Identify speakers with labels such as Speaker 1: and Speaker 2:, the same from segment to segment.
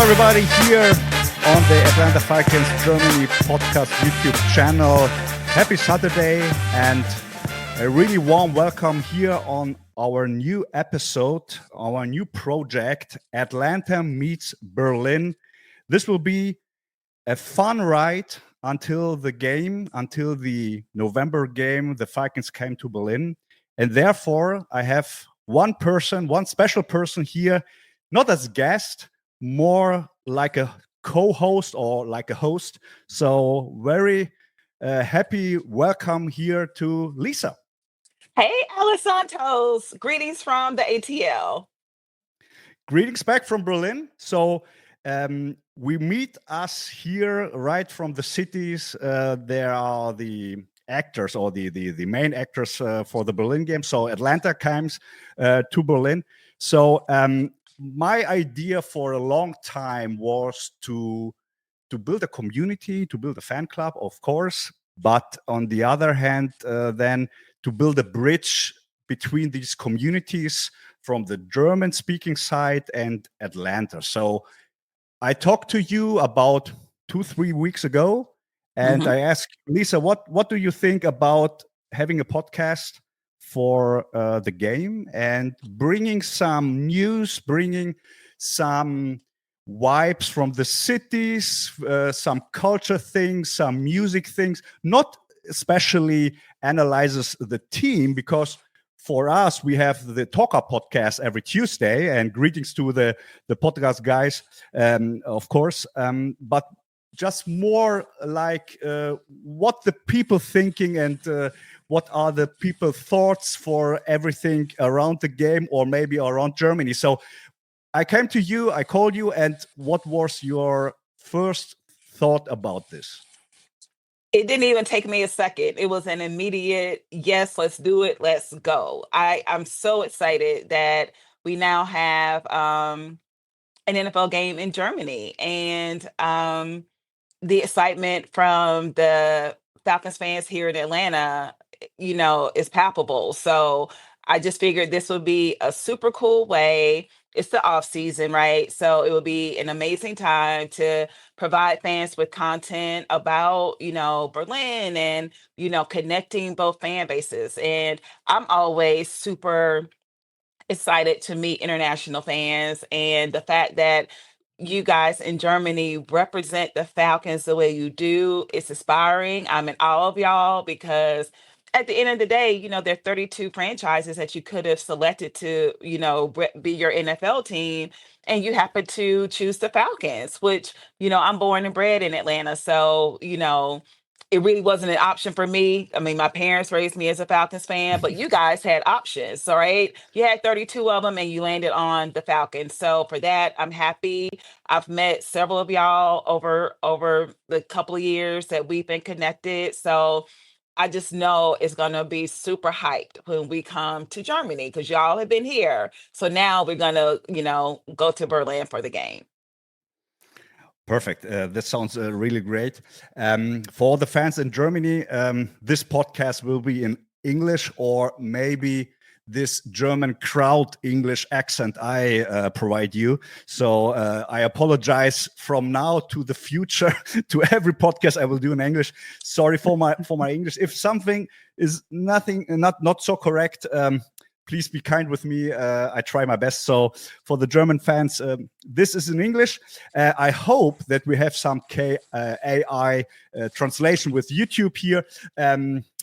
Speaker 1: everybody, here on the Atlanta Falcons Germany podcast YouTube channel. Happy Saturday and a really warm welcome here on our new episode, our new project, Atlanta Meets Berlin. This will be a fun ride until the November game. The Falcons came to Berlin. And therefore, I have one special person here, not as guest, more like a co-host or like a host. So very happy welcome here to Lisa.
Speaker 2: Hey, Alesantoz. Greetings from the ATL.
Speaker 1: Greetings back from Berlin. So we meet us here right from the cities. There are the actors or the main actors for the Berlin game. So Atlanta comes to Berlin. So my idea for a long time was to build a community, to build a fan club, of course, but on the other hand, then to build a bridge between these communities from the German-speaking side and Atlanta. So I talked to you about 2-3 weeks ago, and I asked Lisa, what do you think about having a podcast for the game and bringing some news, bringing some vibes from the cities, some culture things, some music things, not especially analyzes the team, because for us, we have the Talk Up podcast every Tuesday, and greetings to the podcast guys, of course, but just more like what the people thinking and what are the people thoughts for everything around the game or maybe around Germany. So I came to you, I called you, and what was your first thought about this?
Speaker 2: It didn't even take me a second. It was an immediate, yes, let's do it. Let's go. I'm so excited that we now have an NFL game in Germany, and the excitement from the Falcons fans here in Atlanta, is palpable. So I just figured this would be a super cool way. It's the off season, right? So it would be an amazing time to provide fans with content about, Berlin and, connecting both fan bases. And I'm always super excited to meet international fans, and the fact that you guys in Germany represent the Falcons the way you do, it's inspiring. I'm in awe of y'all because at the end of the day, there are 32 franchises that you could have selected to, be your NFL team, and you happen to choose the Falcons, which, I'm born and bred in Atlanta. So, it really wasn't an option for me. I mean, my parents raised me as a Falcons fan, but you guys had options, all right? You had 32 of them and you landed on the Falcons. So for that, I'm happy. I've met several of y'all over the couple of years that we've been connected. So I just know it's going to be super hyped when we come to Germany because y'all have been here. So now we're going to, go to Berlin for the game.
Speaker 1: Perfect. That sounds really great. For the fans in Germany, this podcast will be in English, or maybe this German crowd English accent I provide you. So I apologize from now to the future to every podcast I will do in English. Sorry for my English. If something is not so correct, please be kind with me. I try my best. So for the German fans, this is in English. I hope that we have some AI translation with YouTube here.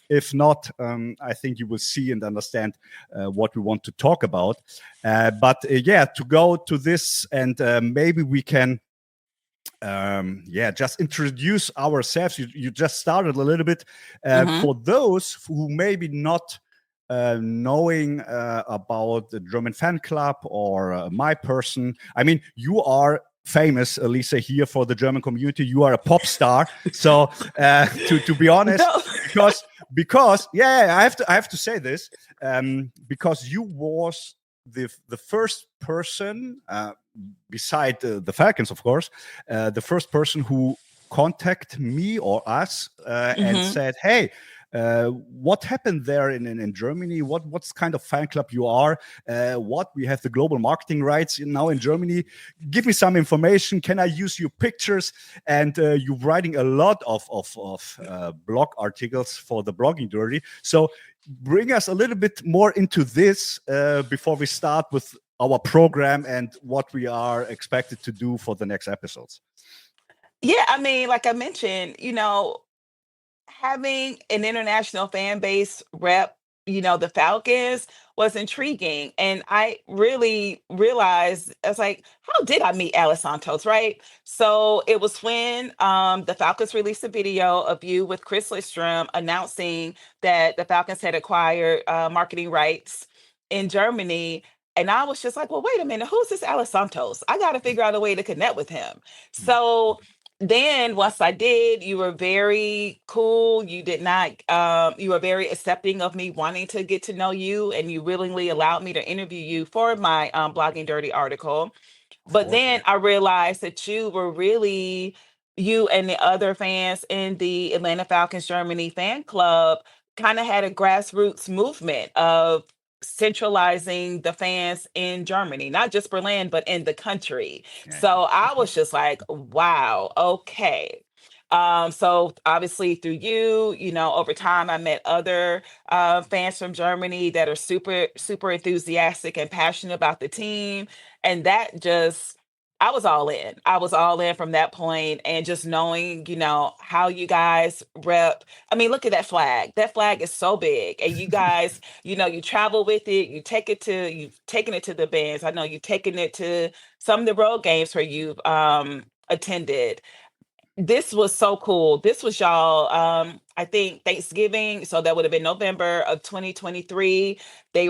Speaker 1: If not, I think you will see and understand what we want to talk about. But to go to this, and maybe we can just introduce ourselves. You just started a little bit. For those who maybe not knowing about the German fan club or my person. I mean, you are famous, Lisa, here for the German community. You are a pop star. So to be honest, because I have to say this, because you was the first person, beside the Falcons, of course, the first person who contacted me or us and said, hey, What happened there in Germany? What's kind of fan club you are? What we have the global marketing rights now in Germany. Give me some information. Can I use your pictures? And you're writing a lot of blog articles for the Blogging Dirty. So bring us a little bit more into this before we start with our program and what we are expected to do for the next episodes.
Speaker 2: Yeah, I mean, like I mentioned, having an international fan base rep, the Falcons was intriguing. And I really realized, I was like, how did I meet Alesantoz, right? So it was when the Falcons released a video of you with Chris Lidstrom announcing that the Falcons had acquired marketing rights in Germany. And I was just like, well, wait a minute, who's this Alesantoz? I got to figure out a way to connect with him. So then once I did, you were very cool. You did not, you were very accepting of me wanting to get to know you, and you willingly allowed me to interview you for my Blogging Dirty article. But then I realized that you and the other fans in the Atlanta Falcons Germany fan club kind of had a grassroots movement of centralizing the fans in Germany, not just Berlin, but in the country. So I was just like, wow, okay. So obviously through over time, I met other fans from Germany that are super, super enthusiastic and passionate about the team. And that just, I was all in. I was all in from that point, and just knowing, how you guys rep. I mean, look at that flag. That flag is so big. And you guys, you travel with it. You've taken it to the bands. I know you've taken it to some of the road games where you've attended. This was so cool. This was y'all, I think Thanksgiving. So that would have been November of 2023. They,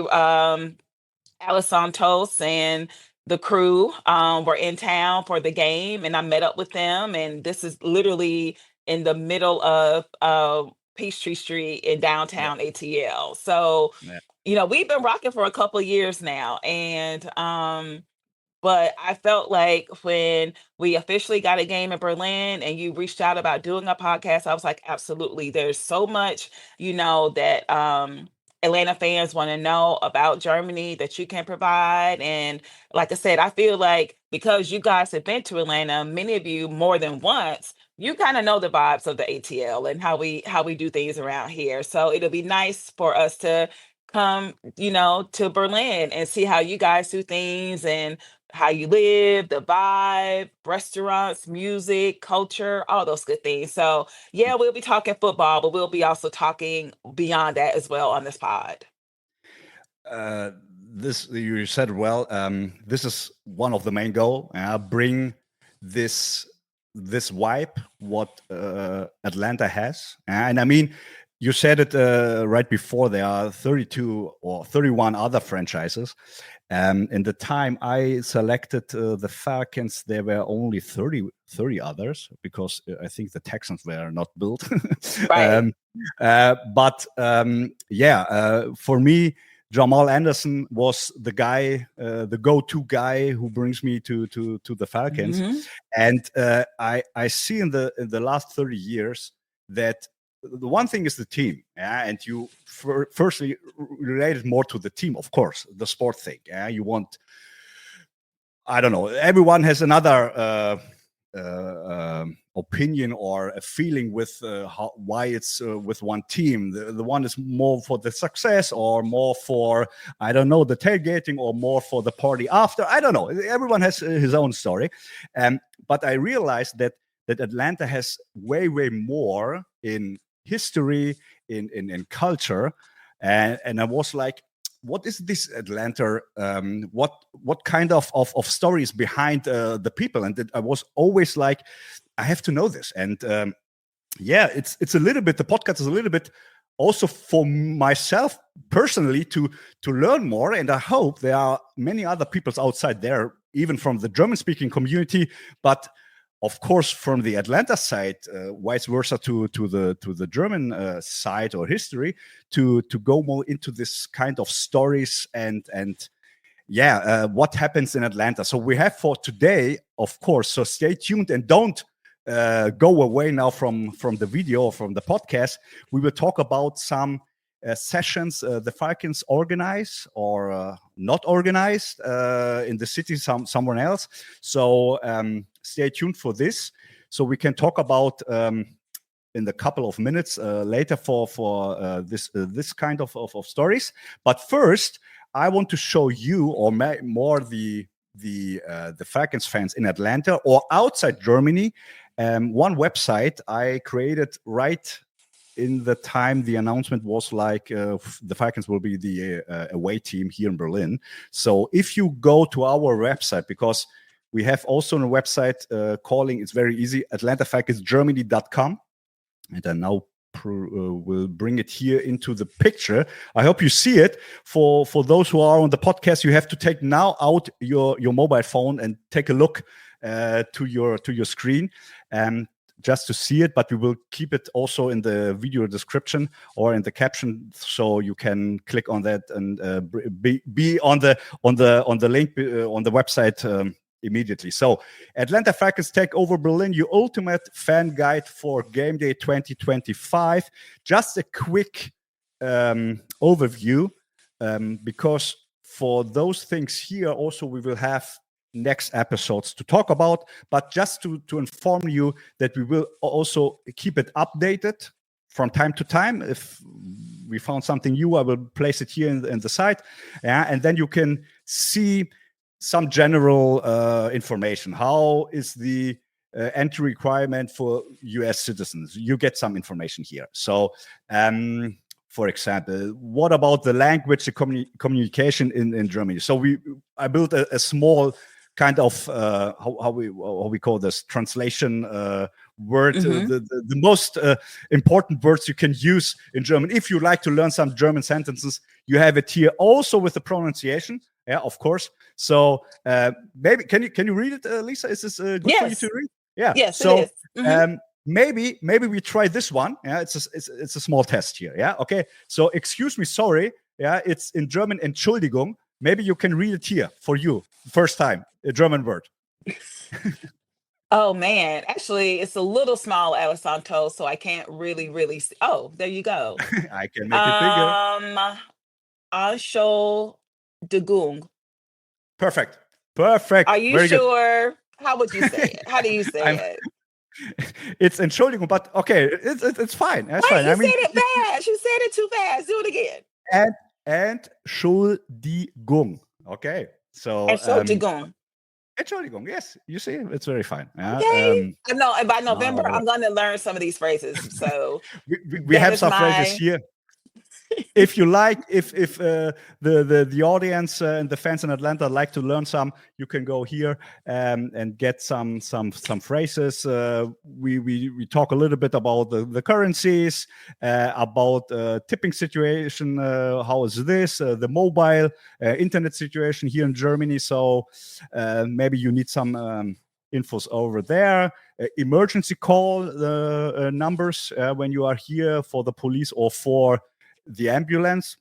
Speaker 2: Alesantoz and the crew were in town for the game, and I met up with them. And this is literally in the middle of Peachtree Street in downtown ATL. So, we've been rocking for a couple of years now. And but I felt like when we officially got a game in Berlin and you reached out about doing a podcast, I was like, absolutely. There's so much, that Atlanta fans want to know about Germany that you can provide. And like I said, I feel like because you guys have been to Atlanta, many of you more than once, you kind of know the vibes of the ATL and how we do things around here. So it'll be nice for us to come, to Berlin and see how you guys do things and how you live, the vibe, restaurants, music, culture, all those good things. So yeah, we'll be talking football, but we'll be also talking beyond that as well on this pod.
Speaker 1: This you said well. This is one of the main goal. Bring this vibe what Atlanta has, and I mean. You said it right before. There are 32 or 31 other franchises. In the time I selected the Falcons, there were only 30 others because I think the Texans were not built.
Speaker 2: Right.
Speaker 1: For me, Jamal Anderson was the guy, the go-to guy who brings me to the Falcons.
Speaker 2: Mm-hmm.
Speaker 1: And I see in the last 30 years that the one thing is the team, and you firstly related more to the team, of course, the sport thing. You want, I don't know, everyone has another opinion or a feeling with why it's with one team. The one is more for the success, or more for, I don't know, the tailgating, or more for the party after. I don't know. Everyone has his own story, but I realized that Atlanta has way more in history, in culture, and I was like, what is this Atlanta? What kind of stories behind the people? And I was always like, I have to know this. And it's a little bit, the podcast is a little bit also for myself personally to learn more. And I hope there are many other people outside there, even from the German speaking community, but of course, from the Atlanta side, vice versa to the German side or history, to go more into this kind of stories and what happens in Atlanta. So we have for today, of course. So stay tuned and don't go away now from the video or from the podcast, we will talk about some sessions the Falcons organize or not organized in the city somewhere else. So stay tuned for this. So we can talk about in a couple of minutes later for this kind of stories. But first, I want to show you, or more the Falcons fans in Atlanta or outside Germany, one website I created right in the time the announcement was like the Falcons will be the away team here in Berlin. So if you go to our website, because we have also a website calling, it's very easy, atlantafalconsgermany.com. And I now will bring it here into the picture. I hope you see it. For those who are on the podcast, you have to take now out your mobile phone and take a look to your screen just to see it. But we will keep it also in the video description or in the caption, so you can click on that and be on the link on the website immediately. So Atlanta Falcons take over Berlin, your ultimate fan guide for game day 2025. Just a quick overview, because for those things here also we will have next episodes to talk about, but just to inform you that we will also keep it updated from time to time. If we found something new, I will place it here in the site, and then you can see some general information. How is the entry requirement for US citizens? You get some information here. So, for example, what about the language, the communication in Germany? So I built a small kind of how we call this translation word, the most important words you can use in German. If you like to learn some German sentences, you have it here also with the pronunciation. Yeah, of course. So maybe can you read it, Lisa? Is this good for you to read? Yeah.
Speaker 2: Yes.
Speaker 1: So
Speaker 2: it is.
Speaker 1: maybe we try this one. Yeah, it's a small test here. Yeah. Okay. So excuse me, sorry. Yeah, it's in German. Entschuldigung. Maybe you can read it here for you first time, a German word.
Speaker 2: Oh man, actually, it's a little small, Alesantoz, so I can't really see. Oh, there you go.
Speaker 1: I can make it bigger.
Speaker 2: Entschuldigung.
Speaker 1: Perfect.
Speaker 2: Are you
Speaker 1: Very
Speaker 2: sure? Good. How would you say it? How do you say it?
Speaker 1: It's Entschuldigung, but okay, it's fine. That's fine.
Speaker 2: You said it fast. You said it too fast. Do it again.
Speaker 1: Entschuldigung. Okay. So
Speaker 2: Entschuldigung.
Speaker 1: Entschuldigung. Yes, you see, it's very fine.
Speaker 2: Okay. No, and by November, I'm going to learn some of these phrases. So
Speaker 1: we have some phrases here. If you like, if the audience and the fans in Atlanta like to learn some, you can go here and get some phrases. We talk a little bit about the currencies, about tipping situation. How is this? The mobile internet situation here in Germany. So maybe you need some infos over there. Emergency call numbers when you are here for the police or for the ambulance.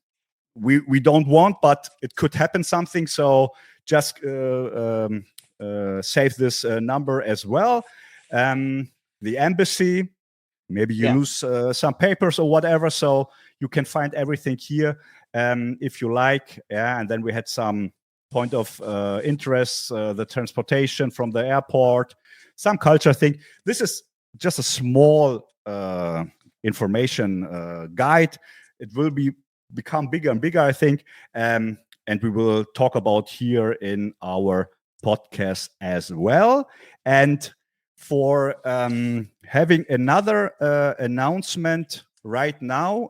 Speaker 1: We don't want, but it could happen something. So just save this number as well. The embassy, maybe you lose some papers or whatever. So you can find everything here if you like. Yeah, and then we had some point of interest, the transportation from the airport, some culture thing. This is just a small information guide. It will become bigger and bigger, I think, and we will talk about here in our podcast as well. And for having another announcement right now,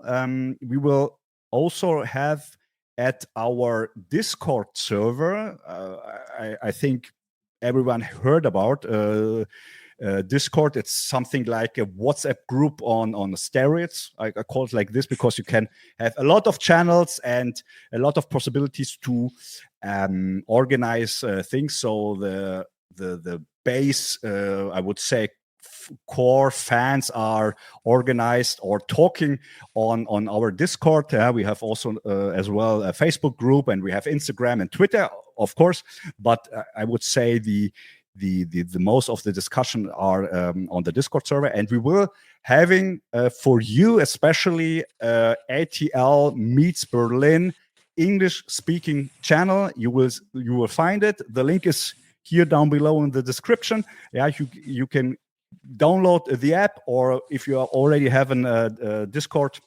Speaker 1: we will also have at our Discord server, I think everyone heard about Discord. It's something like a WhatsApp group on steroids. I call it like this because you can have a lot of channels and a lot of possibilities to organize things. So the base, I would say, core fans are organized or talking on our Discord. We have also as well a Facebook group, and we have Instagram and Twitter, of course. But I would say the the most of the discussion are on the Discord server, and we will having for you especially ATL Meets Berlin English speaking channel. You will find it. The link is here down below in the description. Yeah, you can download the app, or if you already have a Discord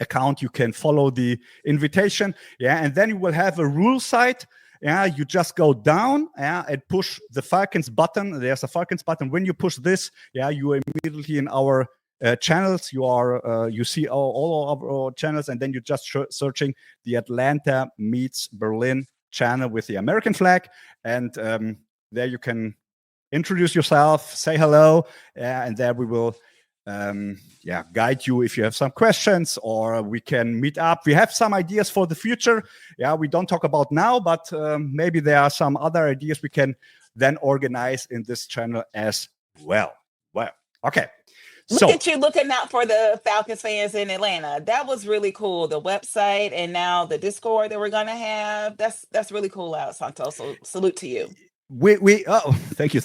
Speaker 1: account, you can follow the invitation. Yeah, and then you will have a rule site. Yeah, you just go down, yeah, and push the Falcons button. There's a Falcons button. When you push this, yeah, you are immediately in our channels. You see all of our channels, and then you're just searching the Atlanta Meets Berlin channel with the American flag, and there you can introduce yourself, say hello, and there we will guide you if you have some questions, or we can meet up. We have some ideas for the future. Yeah, we don't talk about now, but maybe there are some other ideas we can then organize in this channel as well. Well, okay.
Speaker 2: Look at you looking out for the Falcons fans in Atlanta. That was really cool. The website and now the Discord that we're gonna have. That's really cool, Alesantoz. So salute to you.
Speaker 1: Thank you.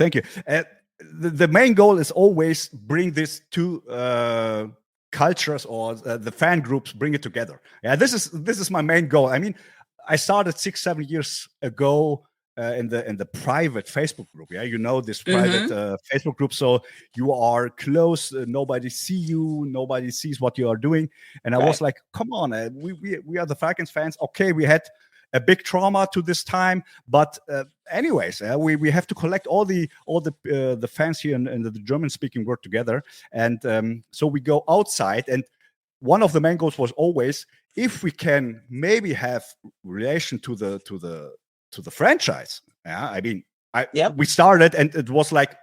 Speaker 1: The main goal is always bring these two cultures, or the fan groups, bring it together. Yeah, this is my main goal. I mean, I started 6-7 years ago in the private Facebook group. Yeah, you know, this private Facebook group. So you are close. Nobody see you. Nobody sees what you are doing. And I was like, come on, we are the Falcons fans. Okay, we had a big trauma to this time, but anyways, we have to collect all the fans here in the German-speaking world together, and so we go outside. And one of the main goals was always, if we can maybe have relation to the franchise. Yeah, I mean, we started, and it was like,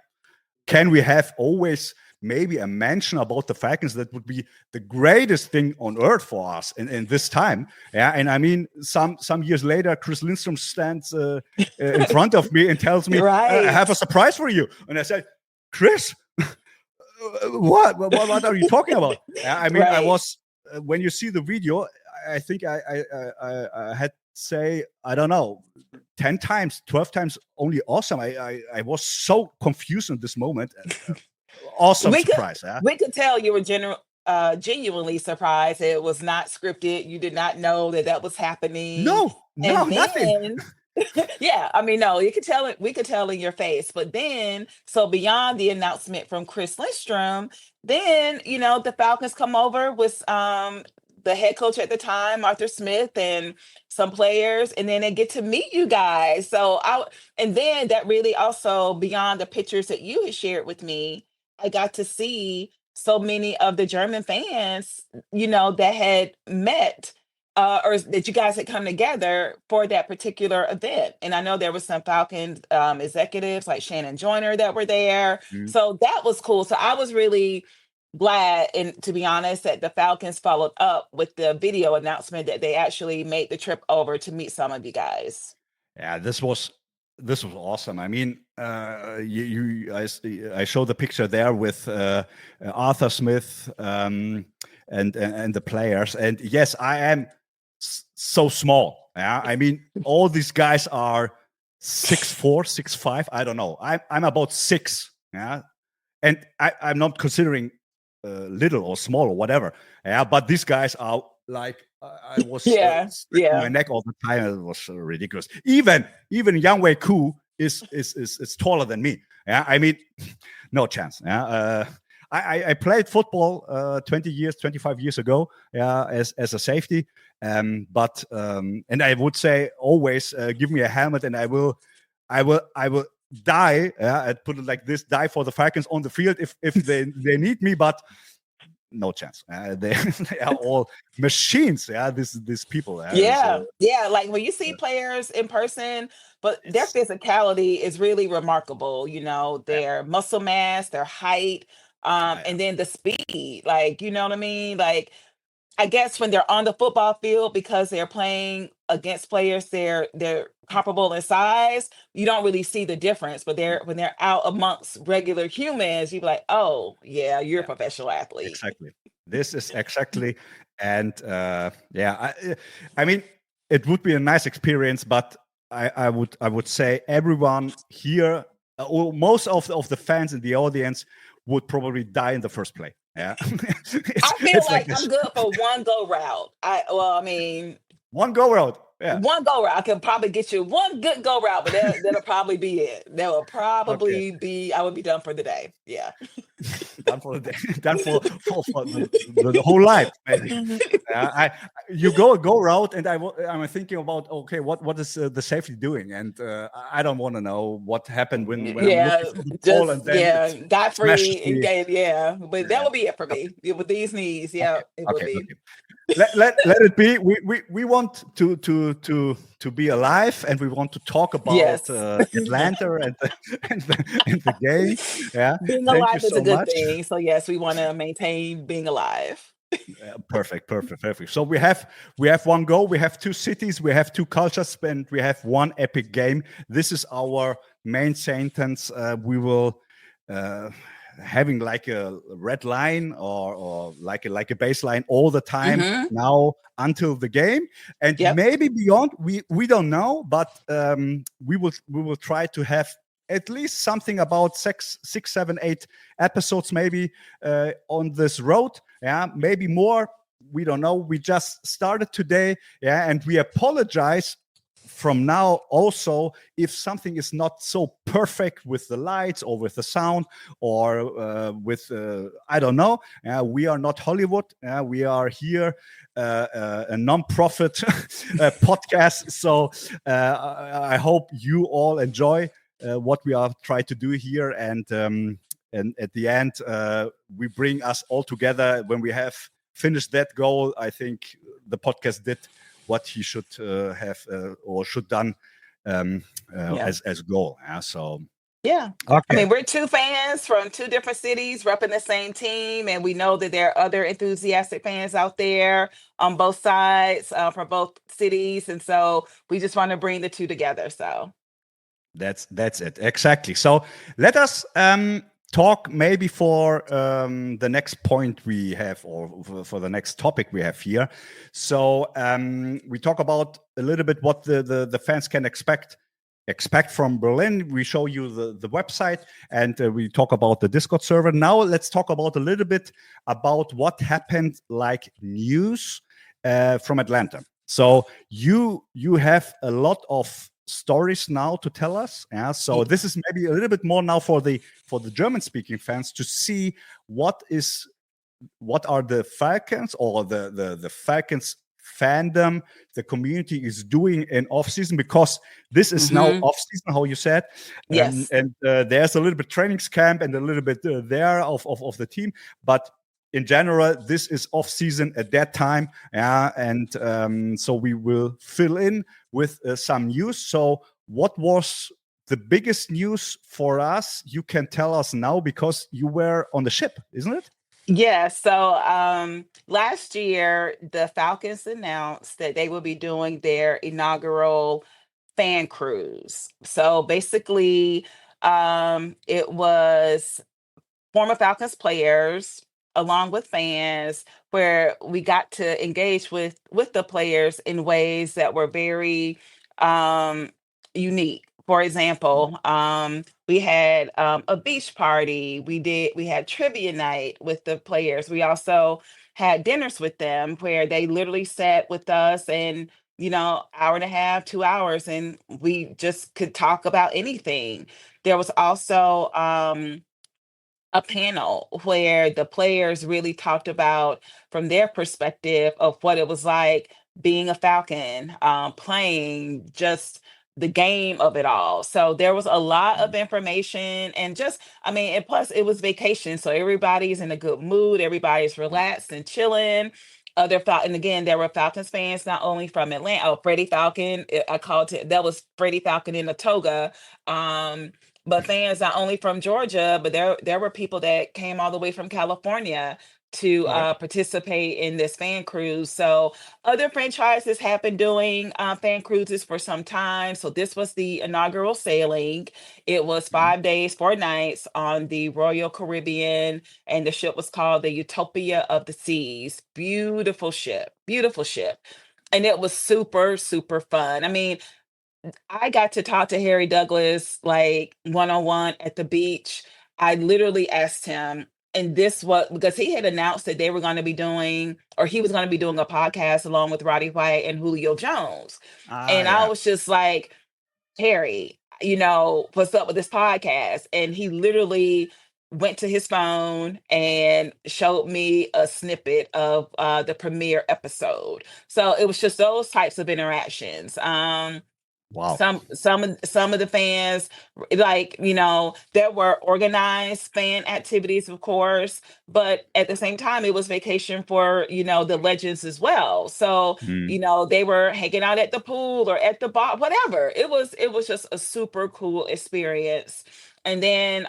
Speaker 1: can we have always maybe a mention about the Falcons? That would be the greatest thing on earth for us in this time. Yeah, and I mean, some years later, Chris Lindstrom stands in front of me and tells me, I have a surprise for you. And I said, Chris, what are you talking about? Yeah, I mean, I was, when you see the video, I think I had say, I don't know, 10 times, 12 times only awesome. I was so confused in this moment. Awesome surprise.
Speaker 2: We could tell you were genuinely surprised. It was not scripted. You did not know that was happening.
Speaker 1: No, nothing.
Speaker 2: Yeah, I mean, no, you could tell it. We could tell in your face. But then, so beyond the announcement from Chris Lindstrom, then the Falcons come over with the head coach at the time, Arthur Smith, and some players, and then they get to meet you guys. And then that really also, beyond the pictures that you had shared with me, I got to see so many of the German fans, that had met or that you guys had come together for that particular event. And I know there was some Falcons executives like Shannon Joyner that were there. So that was cool. So I was really glad, and to be honest, that the Falcons followed up with the video announcement that they actually made the trip over to meet some of you guys.
Speaker 1: Yeah, this was awesome. I mean, I showed the picture there with Arthur Smith and the players. And yes, I am so small. Yeah, I mean, all these guys are 6'4", 6'5". I don't know. I'm about 6. Yeah, and I'm not considering little or small or whatever. Yeah, but these guys are like, I was my neck all the time. It was ridiculous. Even Yang Wei Ku is taller than me. Yeah, I mean, no chance. Yeah, I played football 25 years ago. Yeah, as a safety. But and I would say always give me a helmet, and I will die. Yeah, I'd put it like this: die for the Falcons on the field if they need me, but. No chance. They are all machines. Yeah, these people.
Speaker 2: Like when you see players in person, but their physicality is really remarkable. Their muscle mass, their height, and then the speed. Like, you know what I mean? Like, I guess when they're on the football field, because they're playing against players, they're comparable in size. You don't really see the difference, but when they're out amongst regular humans, you're like, oh yeah, you're a professional athlete.
Speaker 1: Exactly. This is exactly, and I mean, it would be a nice experience, but I would say everyone here most of the fans in the audience would probably die in the first play. Yeah,
Speaker 2: I feel
Speaker 1: it's like
Speaker 2: like
Speaker 1: this.
Speaker 2: I'm good for one go route. I mean,
Speaker 1: One go round. Yeah.
Speaker 2: one go route. I can probably get you one good go route, but that'll probably be it. That will
Speaker 1: Okay.
Speaker 2: probably be. I would be done for the day. Yeah.
Speaker 1: Done for the day. Done for the whole life, maybe. I you go route, and I'm thinking about, okay, what is the safety doing, and I don't want to know what happened when I'm
Speaker 2: Yeah,
Speaker 1: looking for the ball,
Speaker 2: just
Speaker 1: and then it
Speaker 2: got
Speaker 1: smashes
Speaker 2: free and
Speaker 1: me.
Speaker 2: gave, yeah. But that
Speaker 1: Yeah.
Speaker 2: would be it for
Speaker 1: Okay.
Speaker 2: me. With these knees, yeah,
Speaker 1: Okay.
Speaker 2: it would
Speaker 1: Okay.
Speaker 2: be.
Speaker 1: Okay. Let it be. We want to be alive, and we want to talk about
Speaker 2: Yes.
Speaker 1: Atlanta and the game. Yeah.
Speaker 2: Being
Speaker 1: Thank you
Speaker 2: alive is a
Speaker 1: so
Speaker 2: good
Speaker 1: much.
Speaker 2: thing. So yes, we want to maintain being alive.
Speaker 1: Perfect. So we have one goal. We have two cities. We have two cultures, and we have one epic game. This is our main sentence. We will having like a red line or like a baseline all the time
Speaker 2: Hmm.
Speaker 1: now until the game, and
Speaker 2: Yep.
Speaker 1: maybe beyond. We don't know, but we will try to have at least something about six, 7, 8 episodes maybe on this road. Yeah, maybe more. We don't know. We just started today. Yeah, and we apologize from now also if something is not so perfect with the lights or with the sound or with I don't know. We are not Hollywood. We are here a non-profit podcast. So I hope you all enjoy what we are trying to do here, and at the end we bring us all together when we have finished that goal. I think the podcast did what he should have or should done
Speaker 2: Yeah.
Speaker 1: as goal. So
Speaker 2: Yeah. I
Speaker 1: okay,
Speaker 2: mean, we're two fans from two different cities repping the same team, and we know that there are other enthusiastic fans out there on both sides from both cities, and so we just want to bring the two together. So
Speaker 1: that's it exactly. So let us talk maybe for the next point we have, or for the next topic we have here. So we talk about a little bit what the fans can expect from Berlin. We show you the website, and we talk about the Discord server. Now let's talk about a little bit about what happened, like news from Atlanta. So you have a lot of stories now to tell us. Yeah. So this is maybe a little bit more now for the German speaking fans to see what are the Falcons or the Falcons fandom, the community is doing in off season, because this is now
Speaker 2: hmm
Speaker 1: off season, how you said,
Speaker 2: yes.
Speaker 1: and there's a little bit trainings camp and a little bit there of the team, but in general this is off season at that time. Yeah, and so we will fill in with some news. So what was the biggest news for us? You can tell us now because you were on the ship, isn't it?
Speaker 2: Yeah, so last year the Falcons announced that they will be doing their inaugural fan cruise. So basically, it was former Falcons players along with fans, where we got to engage with the players in ways that were very um unique. For example, we had a beach party. We had trivia night with the players. We also had dinners with them where they literally sat with us and, hour and a half, 2 hours, and we just could talk about anything. There was also a panel where the players really talked about from their perspective of what it was like being a Falcon, playing just the game of it all. So there was a lot of information, and just, I mean, and plus it was vacation. So everybody's in a good mood, everybody's relaxed and chilling. Other and again, there were Falcons fans not only from Atlanta. Oh, Freddie Falcon, I called it, that was Freddie Falcon in a toga. But fans not only from Georgia, but there were people that came all the way from California to
Speaker 1: Okay.
Speaker 2: participate in this fan cruise. So other franchises have been doing fan cruises for some time. So this was the inaugural sailing. It was
Speaker 1: Mhm.
Speaker 2: 5 days, 4 nights on the Royal Caribbean, and the ship was called the Utopia of the Seas. Beautiful ship, and it was super, super fun. I mean, I got to talk to Harry Douglas like one-on-one at the beach. I literally asked him, and this was because he had announced that they were going to be doing, or he was going to be doing a podcast along with Roddy White and Julio Jones.
Speaker 1: Ah,
Speaker 2: And I
Speaker 1: yeah.
Speaker 2: was just like, Harry, what's up with this podcast? And he literally went to his phone and showed me a snippet of the premiere episode. So it was just those types of interactions.
Speaker 1: Wow.
Speaker 2: Some of the fans, like, there were organized fan activities, of course, but at the same time it was vacation for the legends as well. So
Speaker 1: Mm.
Speaker 2: they were hanging out at the pool or at the bar, whatever. It was just a super cool experience. And then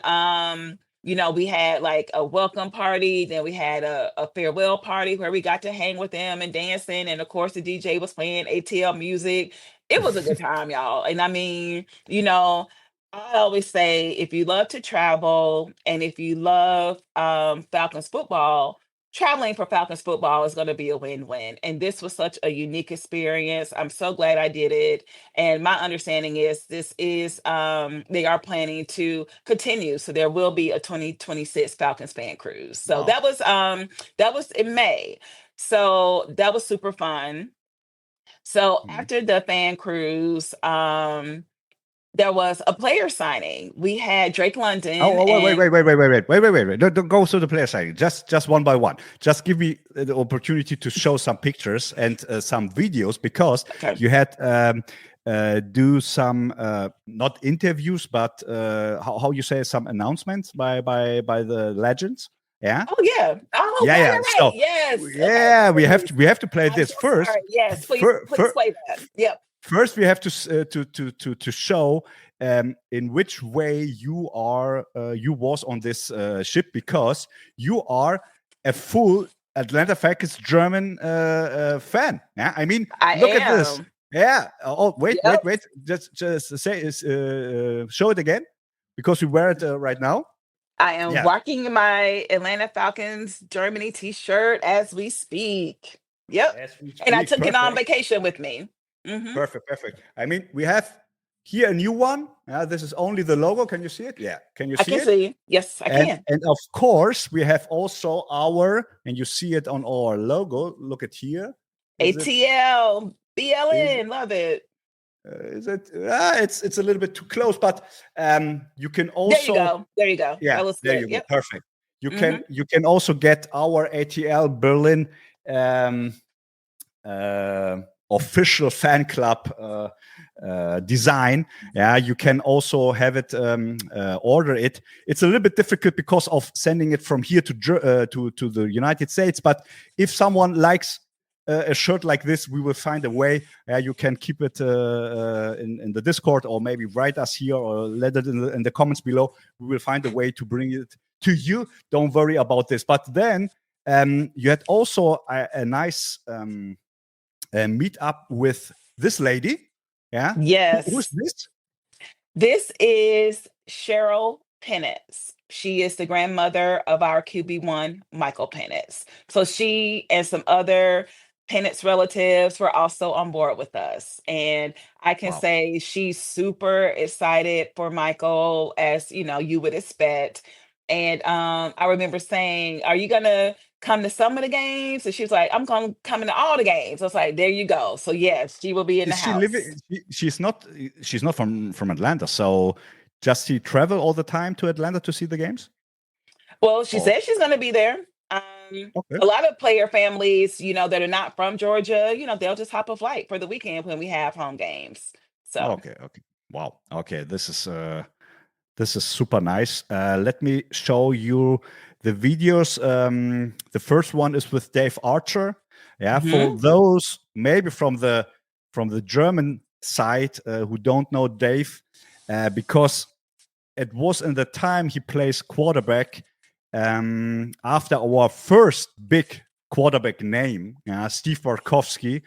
Speaker 2: we had like a welcome party, then we had a farewell party where we got to hang with them and dancing, and of course the DJ was playing ATL music. It was a good time, y'all. And I mean, I always say if you love to travel and if you love Falcons football, traveling for Falcons football is going to be a win-win. And this was such a unique experience. I'm so glad I did it. And my understanding is this is they are planning to continue. So there will be a 2026 Falcons fan cruise. So
Speaker 1: Wow.
Speaker 2: that was in May. So that was super fun. So
Speaker 1: Mm.
Speaker 2: after the fan cruise, there was a player signing. We had Drake London
Speaker 1: Oh, wait,
Speaker 2: and
Speaker 1: wait, wait, wait, wait, wait, wait, wait, wait, wait. Don't go through the player side. Just one by one. Just give me the opportunity to show some pictures and some videos, because
Speaker 2: okay.
Speaker 1: you had do some not interviews, but how you say, some announcements by the legends. Yeah.
Speaker 2: Oh yeah. Oh
Speaker 1: Yeah, yeah.
Speaker 2: right.
Speaker 1: So
Speaker 2: Yes.
Speaker 1: yeah,
Speaker 2: Okay.
Speaker 1: we have to play
Speaker 2: I'm
Speaker 1: this
Speaker 2: so
Speaker 1: first.
Speaker 2: sorry. Yes, please
Speaker 1: First,
Speaker 2: play that. Yep.
Speaker 1: first we have to show in which way you was on this ship, because you are a full Atlanta Falcons German fan. Yeah, I mean,
Speaker 2: I
Speaker 1: look at this.
Speaker 2: am.
Speaker 1: Yeah. Oh, wait,
Speaker 2: Yep.
Speaker 1: wait. Just say show it again, because we wear it right now.
Speaker 2: I am
Speaker 1: Yeah.
Speaker 2: rocking my Atlanta Falcons Germany t-shirt as we speak. Yep.
Speaker 1: As we
Speaker 2: And I
Speaker 1: speak.
Speaker 2: took it on
Speaker 1: Perfect.
Speaker 2: vacation with me. Hmm.
Speaker 1: Perfect. I mean, we have here a new one. This is only the logo. Can you see it? Yeah. Can you
Speaker 2: I
Speaker 1: see
Speaker 2: can
Speaker 1: it?
Speaker 2: see. Yes, I can.
Speaker 1: And of course, we have also and you see it on our logo. Look at here. Is it?
Speaker 2: ATL,
Speaker 1: Is,
Speaker 2: BLN, love it.
Speaker 1: is it? It's a little bit too close, but you can
Speaker 2: There you
Speaker 1: also.
Speaker 2: go. There you go.
Speaker 1: Yeah.
Speaker 2: That looks
Speaker 1: There
Speaker 2: good.
Speaker 1: you go.
Speaker 2: Yep.
Speaker 1: Perfect. You
Speaker 2: Mhm.
Speaker 1: can also get our ATL Berlin official fan club design. Yeah, you can also have it order it. It's a little bit difficult because of sending it from here to the United States. But if someone likes a shirt like this, we will find a way. You can keep it in the Discord, or maybe write us here, or let it in the comments below. We will find a way to bring it to you. Don't worry about this. But then you had also a nice meet up with this lady. Yeah. Who's
Speaker 2: Yes.
Speaker 1: this?
Speaker 2: This is Cheryl Penitz. She is the grandmother of our QB1, Michael Penitz. So she and some other Penitz relatives were also on board with us. And I can
Speaker 1: Wow.
Speaker 2: say she's super excited for Michael, as you would expect. And I remember saying, "Are you gonna come to some of the games?" And she was like, "I'm gonna come to all the games." I was like, "There you go." So yes, she will be in the
Speaker 1: Is she
Speaker 2: house.
Speaker 1: living? She's not. She's not from Atlanta. So, does she travel all the time to Atlanta to see the games?
Speaker 2: Well, she
Speaker 1: Oh,
Speaker 2: says she's gonna be there.
Speaker 1: okay.
Speaker 2: A lot of player families, that are not from Georgia, they'll just hop a flight for the weekend when we have home games. So
Speaker 1: Okay. Wow. Okay. This is super nice. Let me show you the videos. The first one is with Dave Archer. Yeah, for
Speaker 2: mhm.
Speaker 1: those maybe from the German side who don't know Dave, because it was in the time he plays quarterback after our first big quarterback name, Steve Bartkowski.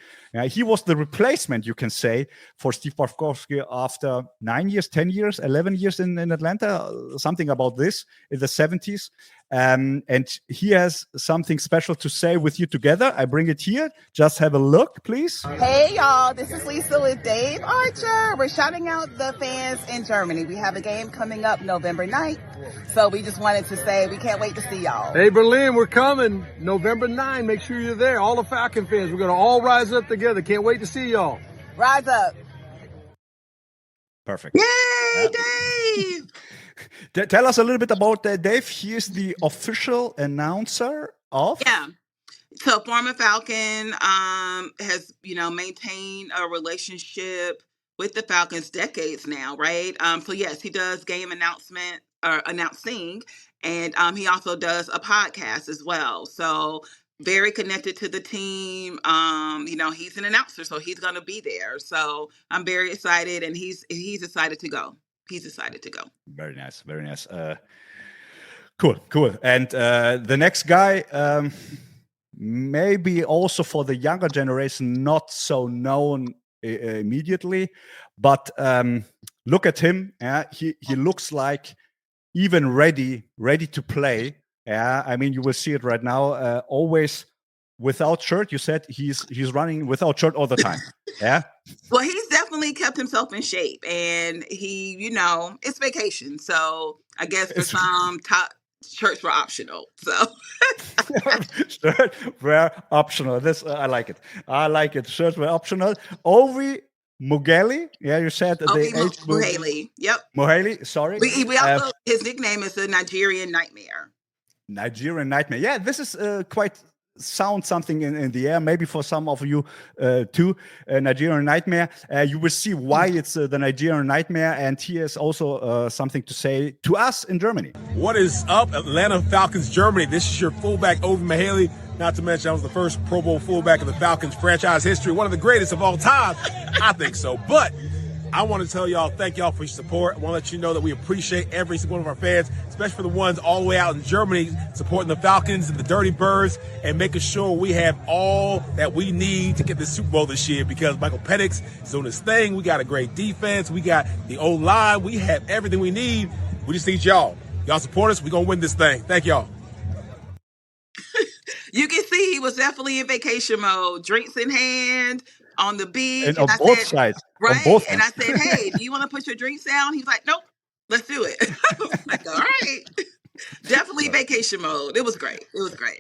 Speaker 1: He was the replacement, you can say, for Steve Bartkowski after 9 years, 10 years, 11 years in Atlanta, something about this, in the 70s. And he has something special to say with you together. I bring it here. Just have a look, please.
Speaker 3: Hey, y'all. This is Lisa with Dave Archer. We're shouting out the fans in Germany. We have a game coming up November 9th. So we just wanted to say we can't wait to see y'all.
Speaker 4: Hey, Berlin, we're coming November 9th. Make sure you're there. All the Falcon fans. We're going to all rise up together. Can't wait to see y'all.
Speaker 3: Rise up.
Speaker 1: Perfect.
Speaker 2: Yay, Dave!
Speaker 1: Tell us a little bit about Dave. He is the official announcer of.
Speaker 5: Yeah. So former Falcon has, maintained a relationship with the Falcons decades now, right? So yes, he does game announcing, and he also does a podcast as well. So very connected to the team. He's an announcer, so he's going to be there. So I'm very excited, and he's excited to go. He's excited to go.
Speaker 1: Very nice, very nice. Cool. And the next guy, maybe also for the younger generation, not so known immediately, but look at him. He looks like even ready to play. Yeah, I mean, you will see it right now. Always without shirt. You said he's running without shirt all the time. Yeah.
Speaker 5: Well, he's definitely kept himself in shape, and he, it's vacation. So I guess for some, shirts were optional. So
Speaker 1: shirts were optional. This I like it. Shirts were optional. Ovi Mugheli. Yeah, you said
Speaker 5: Mugheli. Yep.
Speaker 1: Mugheli. Sorry.
Speaker 5: We also his nickname is the Nigerian Nightmare.
Speaker 1: Nigerian Nightmare. Yeah, this is quite sound something in the air. Maybe for some of you too. Nigerian Nightmare. You will see why it's the Nigerian Nightmare, and he has also something to say to us in Germany.
Speaker 6: What is up, Atlanta Falcons, Germany? This is your fullback, Ovi Mugheli. Not to mention, I was the first Pro Bowl fullback in the Falcons franchise history, one of the greatest of all time. I think so. But I want to tell y'all, thank y'all for your support. I want to let you know that we appreciate every single one of our fans, especially for the ones all the way out in Germany, supporting the Falcons and the Dirty Birds and making sure we have all that we need to get the Super Bowl this year, because Michael Penix is doing his thing. We got a great defense. We got the O-line. We have everything we need. We just need y'all. Y'all support us. We're going to win this thing. Thank y'all.
Speaker 5: You can see he was definitely in vacation mode, drinks in hand, on the beach.
Speaker 1: And on both sides.
Speaker 5: Right.
Speaker 1: On both
Speaker 5: and I said, hey, do you want to put your drinks down? He's like, nope, let's do it. I was like, all right. Definitely vacation mode. It was great.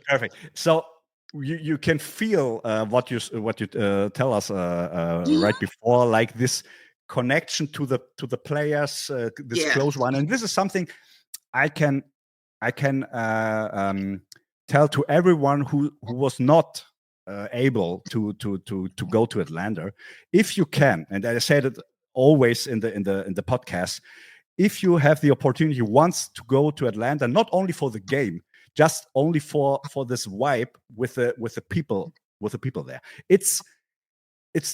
Speaker 1: Perfect. So you can feel what you tell us right before, like this connection to the players, this close one. And this is something I can tell to everyone who was not able to go to Atlanta. If you can, and I said it always in the podcast, if you have the opportunity once to go to Atlanta, not only for the game, just only for this vibe with the people there, it's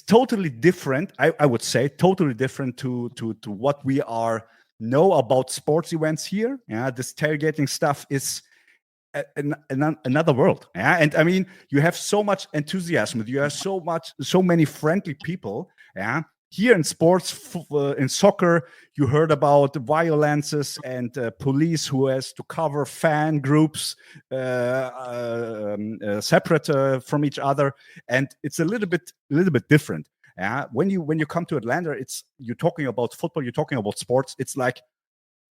Speaker 1: totally different. I would say totally different to what we know about sports events here. Yeah, this tailgating stuff is another world. Yeah, and I mean, you have so much enthusiasm. You have so many friendly people. Yeah, here in sports, in soccer, you heard about violences and police who has to cover fan groups separate from each other, and it's a little bit different. Yeah, when you come to Atlanta, you're talking about football, you're talking about sports. It's like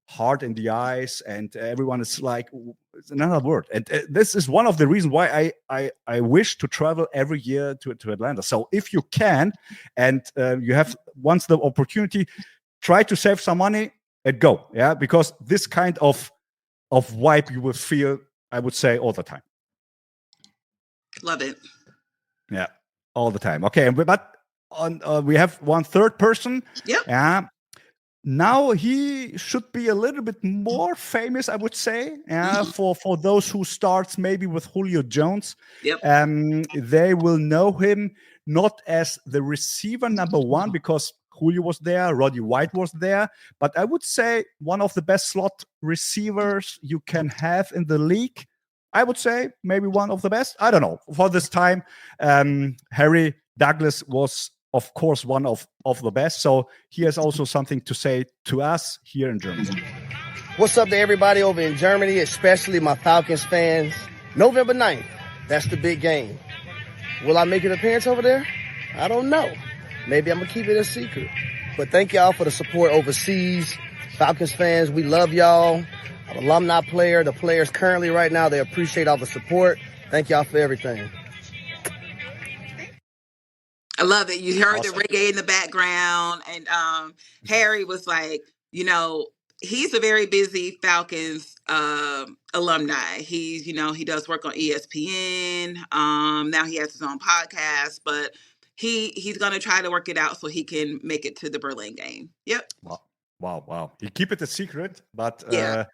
Speaker 1: heart in the eyes, and everyone is like, it's another word. And this is one of the reasons why I wish to travel every year to Atlanta. So if you can, and you have once the opportunity, try to save some money and go. Yeah, because this kind of vibe you will feel, I would say, all the time.
Speaker 5: Love it.
Speaker 1: Yeah, all the time. Okay, but we have one third person.
Speaker 5: Yep.
Speaker 1: Yeah. Now he should be a little bit more famous, I would say, for those who starts maybe with Julio Jones.
Speaker 5: Yep.
Speaker 1: They will know him not as the receiver number one, because Julio was there, Roddy White was there, but I would say one of the best slot receivers you can have in the league. I would say maybe one of the best. I don't know. For this time, Harry Douglas was, of course, one of the best. So he has also something to say to us here in Germany.
Speaker 7: What's up to everybody over in Germany, especially my Falcons fans? November 9th, that's the big game. Will I make an appearance over there? I don't know. Maybe I'm going to keep it a secret. But thank y'all for the support overseas. Falcons fans, we love y'all. I'm an alumni player. The players currently right now, they appreciate all the support. Thank y'all for everything.
Speaker 5: I love it. You heard
Speaker 1: Awesome.
Speaker 5: the reggae in the background, and Harry was like, he's a very busy Falcons alumni. He's, he does work on ESPN. Now he has his own podcast, but he's gonna try to work it out so he can make it to the Berlin game. Yep.
Speaker 1: Wow. You keep it a secret, but
Speaker 5: right.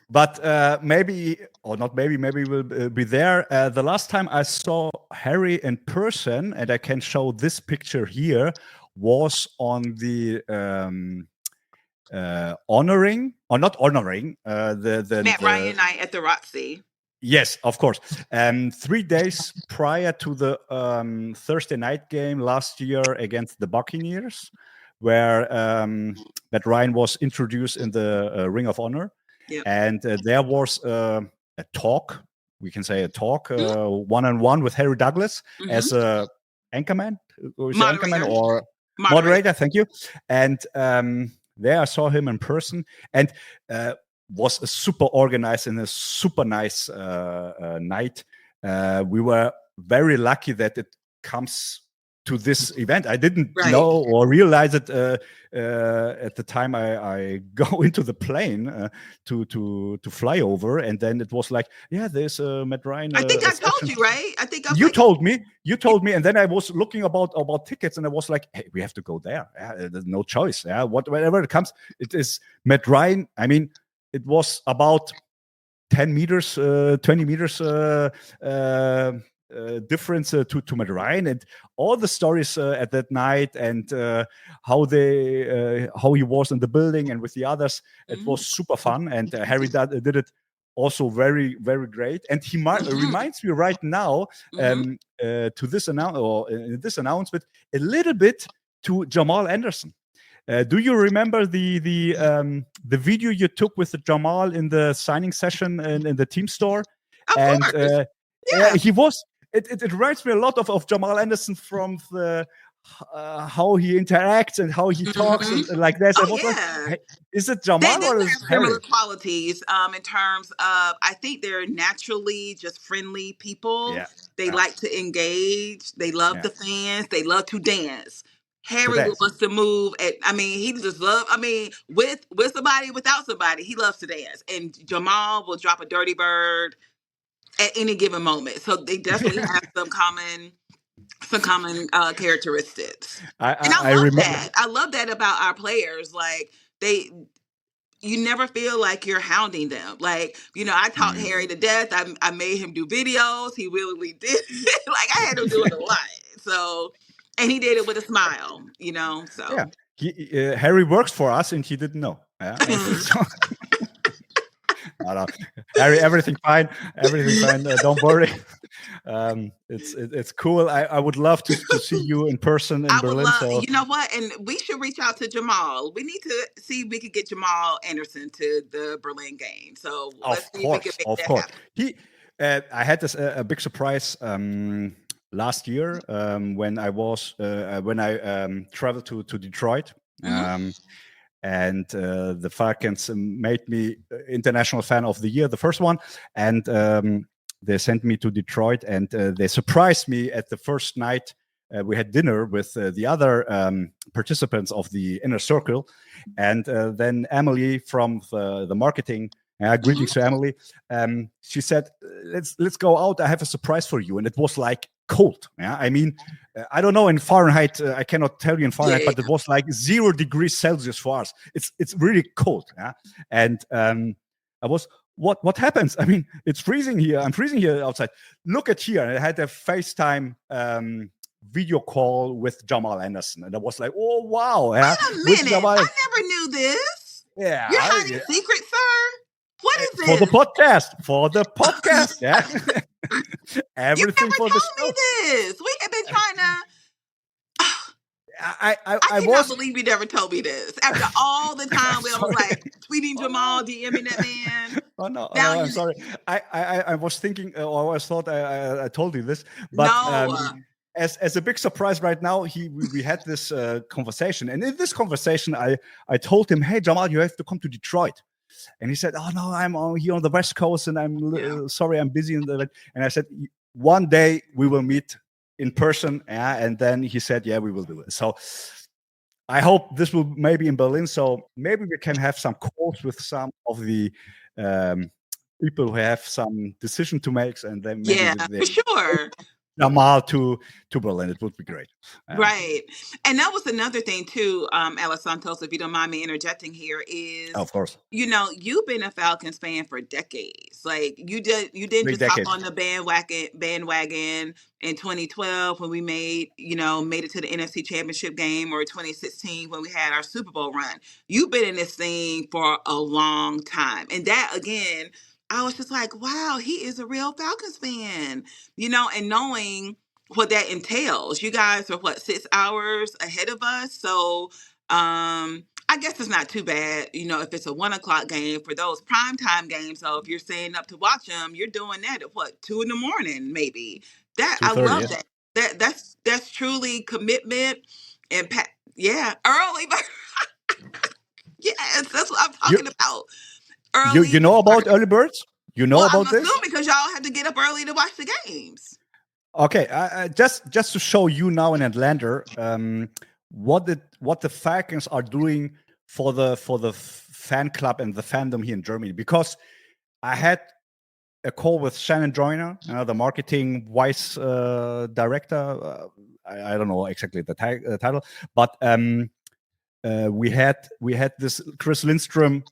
Speaker 1: But maybe we'll be there. The last time I saw Harry in person, and I can show this picture here, was on the honoring or not honoring the
Speaker 5: Matt Ryan night at the Roxy.
Speaker 1: Yes, of course. 3 days prior to the Thursday night game last year against the Buccaneers, where Matt Ryan was introduced in the Ring of Honor. Yep. And there was a talk, we can say a talk, one-on-one with Harry Douglas as a anchorman, or moderator. Thank you. And there I saw him in person, and was a super organized and a super nice night. We were very lucky that it comes to this event. I didn't know or realize it at the time I go into the plane to fly over, and then it was like, there's Matt Ryan.
Speaker 5: I think I told you, right? I think
Speaker 1: you told me, and then I was looking about tickets, and I was like, hey, we have to go there. There's no choice. Whatever it comes, it is Matt Ryan. I mean, it was about 10 meters, 20 meters difference to Matt Ryan, and all the stories at that night, and how he was in the building and with the others. It was super fun, and Harry did it also very, very great. And he reminds me right now to this announcement a little bit to Jamal Anderson. Do you remember the video you took with Jamal in the signing session in the team store?
Speaker 5: Of course.
Speaker 1: He was. It reminds me a lot of Jamal Anderson from the how he interacts and how he talks and like that. Like, is it Jamal or is it
Speaker 5: similar qualities in terms of? I think they're naturally just friendly people. Yeah. They like to engage. They love the fans. They love to dance. Harry wants to move. He just loves. With somebody, without somebody, he loves to dance. And Jamal will drop a dirty bird at any given moment. So they definitely have some common characteristics. I love that. I love that about our players. Like you never feel like you're hounding them. Like, I taught Harry to death. I made him do videos. He willingly did. Like, I had him do it a lot. So, and he did it with a smile, so.
Speaker 1: Yeah. Harry works for us and he didn't know. Yeah. No. Harry, everything fine. Don't worry. It's cool. I would love to see you in person in Berlin. So.
Speaker 5: You know what? And we should reach out to Jamal. We need to see if we could get Jamal Anderson to the Berlin game. So let's see if we can make that happen.
Speaker 1: I had this a big surprise last year when I traveled to Detroit. And the Falcons made me International Fan of the Year, the first one. And they sent me to Detroit, and they surprised me at the first night. We had dinner with the other participants of the inner circle. And then Emily from the marketing, greetings to Emily. She said, let's go out. I have a surprise for you. And it was like cold. Yeah, I don't know in Fahrenheit. I cannot tell you in Fahrenheit, but it was like 0 degrees Celsius for us. It's really cold. Yeah, and I was what happens? It's freezing here. I'm freezing here outside. Look at here. I had a FaceTime video call with Jamal Anderson, and I was like, oh wow!
Speaker 5: Yeah, wait a minute. I never knew this.
Speaker 1: Yeah,
Speaker 5: you're hiding secret, sir. What is this?
Speaker 1: For the podcast. Yeah. Everything
Speaker 5: you
Speaker 1: for
Speaker 5: never
Speaker 1: the
Speaker 5: told me this. We have been trying to. I cannot believe you never told me this. After all the time where I was like tweeting Jamal, DMing that man.
Speaker 1: No, I'm sorry. I was thinking, or I thought I told you this, but as a big surprise right now, we had this conversation, and in this conversation, I told him, "Hey, Jamal, you have to come to Detroit." And he said, "Oh no, I'm here on the West Coast, and I'm sorry, I'm busy." And I said, "One day we will meet in person." And then he said, "Yeah, we will do it." So I hope this will maybe in Berlin. So maybe we can have some calls with some of the people who have some decision to make, and then maybe
Speaker 5: for sure.
Speaker 1: Jamal to Berlin. It would be great.
Speaker 5: Right. And that was another thing too, Alesantoz, if you don't mind me interjecting here, is
Speaker 1: of course,
Speaker 5: you've been a Falcons fan for decades. Like you didn't just hop on the bandwagon in 2012 when we made it to the NFC Championship game, or 2016 when we had our Super Bowl run. You've been in this thing for a long time. And that, again, I was just like, wow, he is a real Falcons fan, and knowing what that entails. You guys are 6 hours ahead of us. So I guess it's not too bad, if it's a 1:00 game for those primetime games. So if you're staying up to watch them, you're doing that at 2 a.m, maybe. That I love that. That's truly commitment and early. Yes, that's what I'm talking about. Early.
Speaker 1: You know about early birds? You know about this?
Speaker 5: Because y'all have to get up early to watch the games.
Speaker 1: Okay, just to show you now in Atlanta, what the Falcons are doing for the fan club and the fandom here in Germany. Because I had a call with Shannon Joyner, the marketing vice director. I don't know exactly the title, but we had this Chris Lindstrom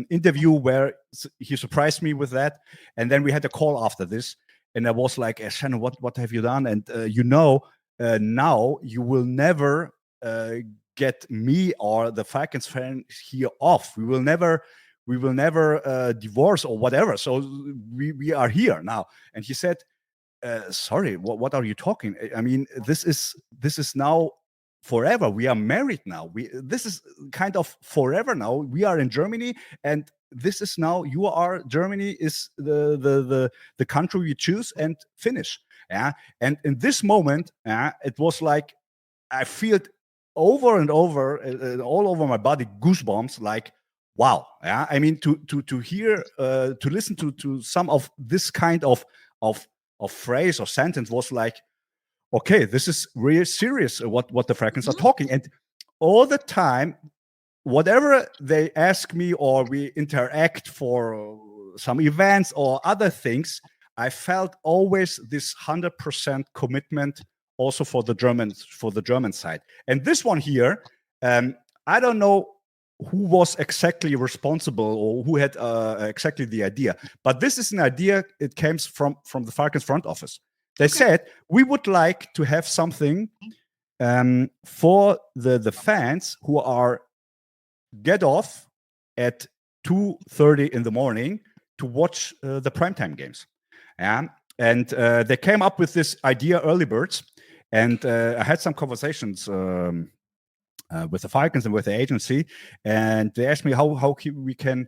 Speaker 1: interview where he surprised me with that, and then we had a call after this, and I was like, Shannon, what have you done? And now you will never get me or the Falcons fans here off. We will never divorce or whatever. So we are here now. And he said, sorry, what are you talking? I mean, this is now forever. We are married now. This is kind of forever now. We are in Germany, and this is now Germany is the country we choose and finish. Yeah. And in this moment, it was like I feel it over and over, all over my body, goosebumps, like, wow. Yeah. I mean, to hear, to listen to some of this kind of phrase or sentence was like, okay, this is really serious, what the Falcons are talking. And all the time, whatever they ask me or we interact for some events or other things, I felt always this 100% commitment also for the German side. And this one here, I don't know who was exactly responsible or who had exactly the idea, but this is an idea. It came from the Falcons front office. They said, we would like to have something for the fans who are get off at 2:30 in the morning to watch the primetime games. And they came up with this idea, early birds. And I had some conversations with the Falcons and with the agency, and they asked me how we can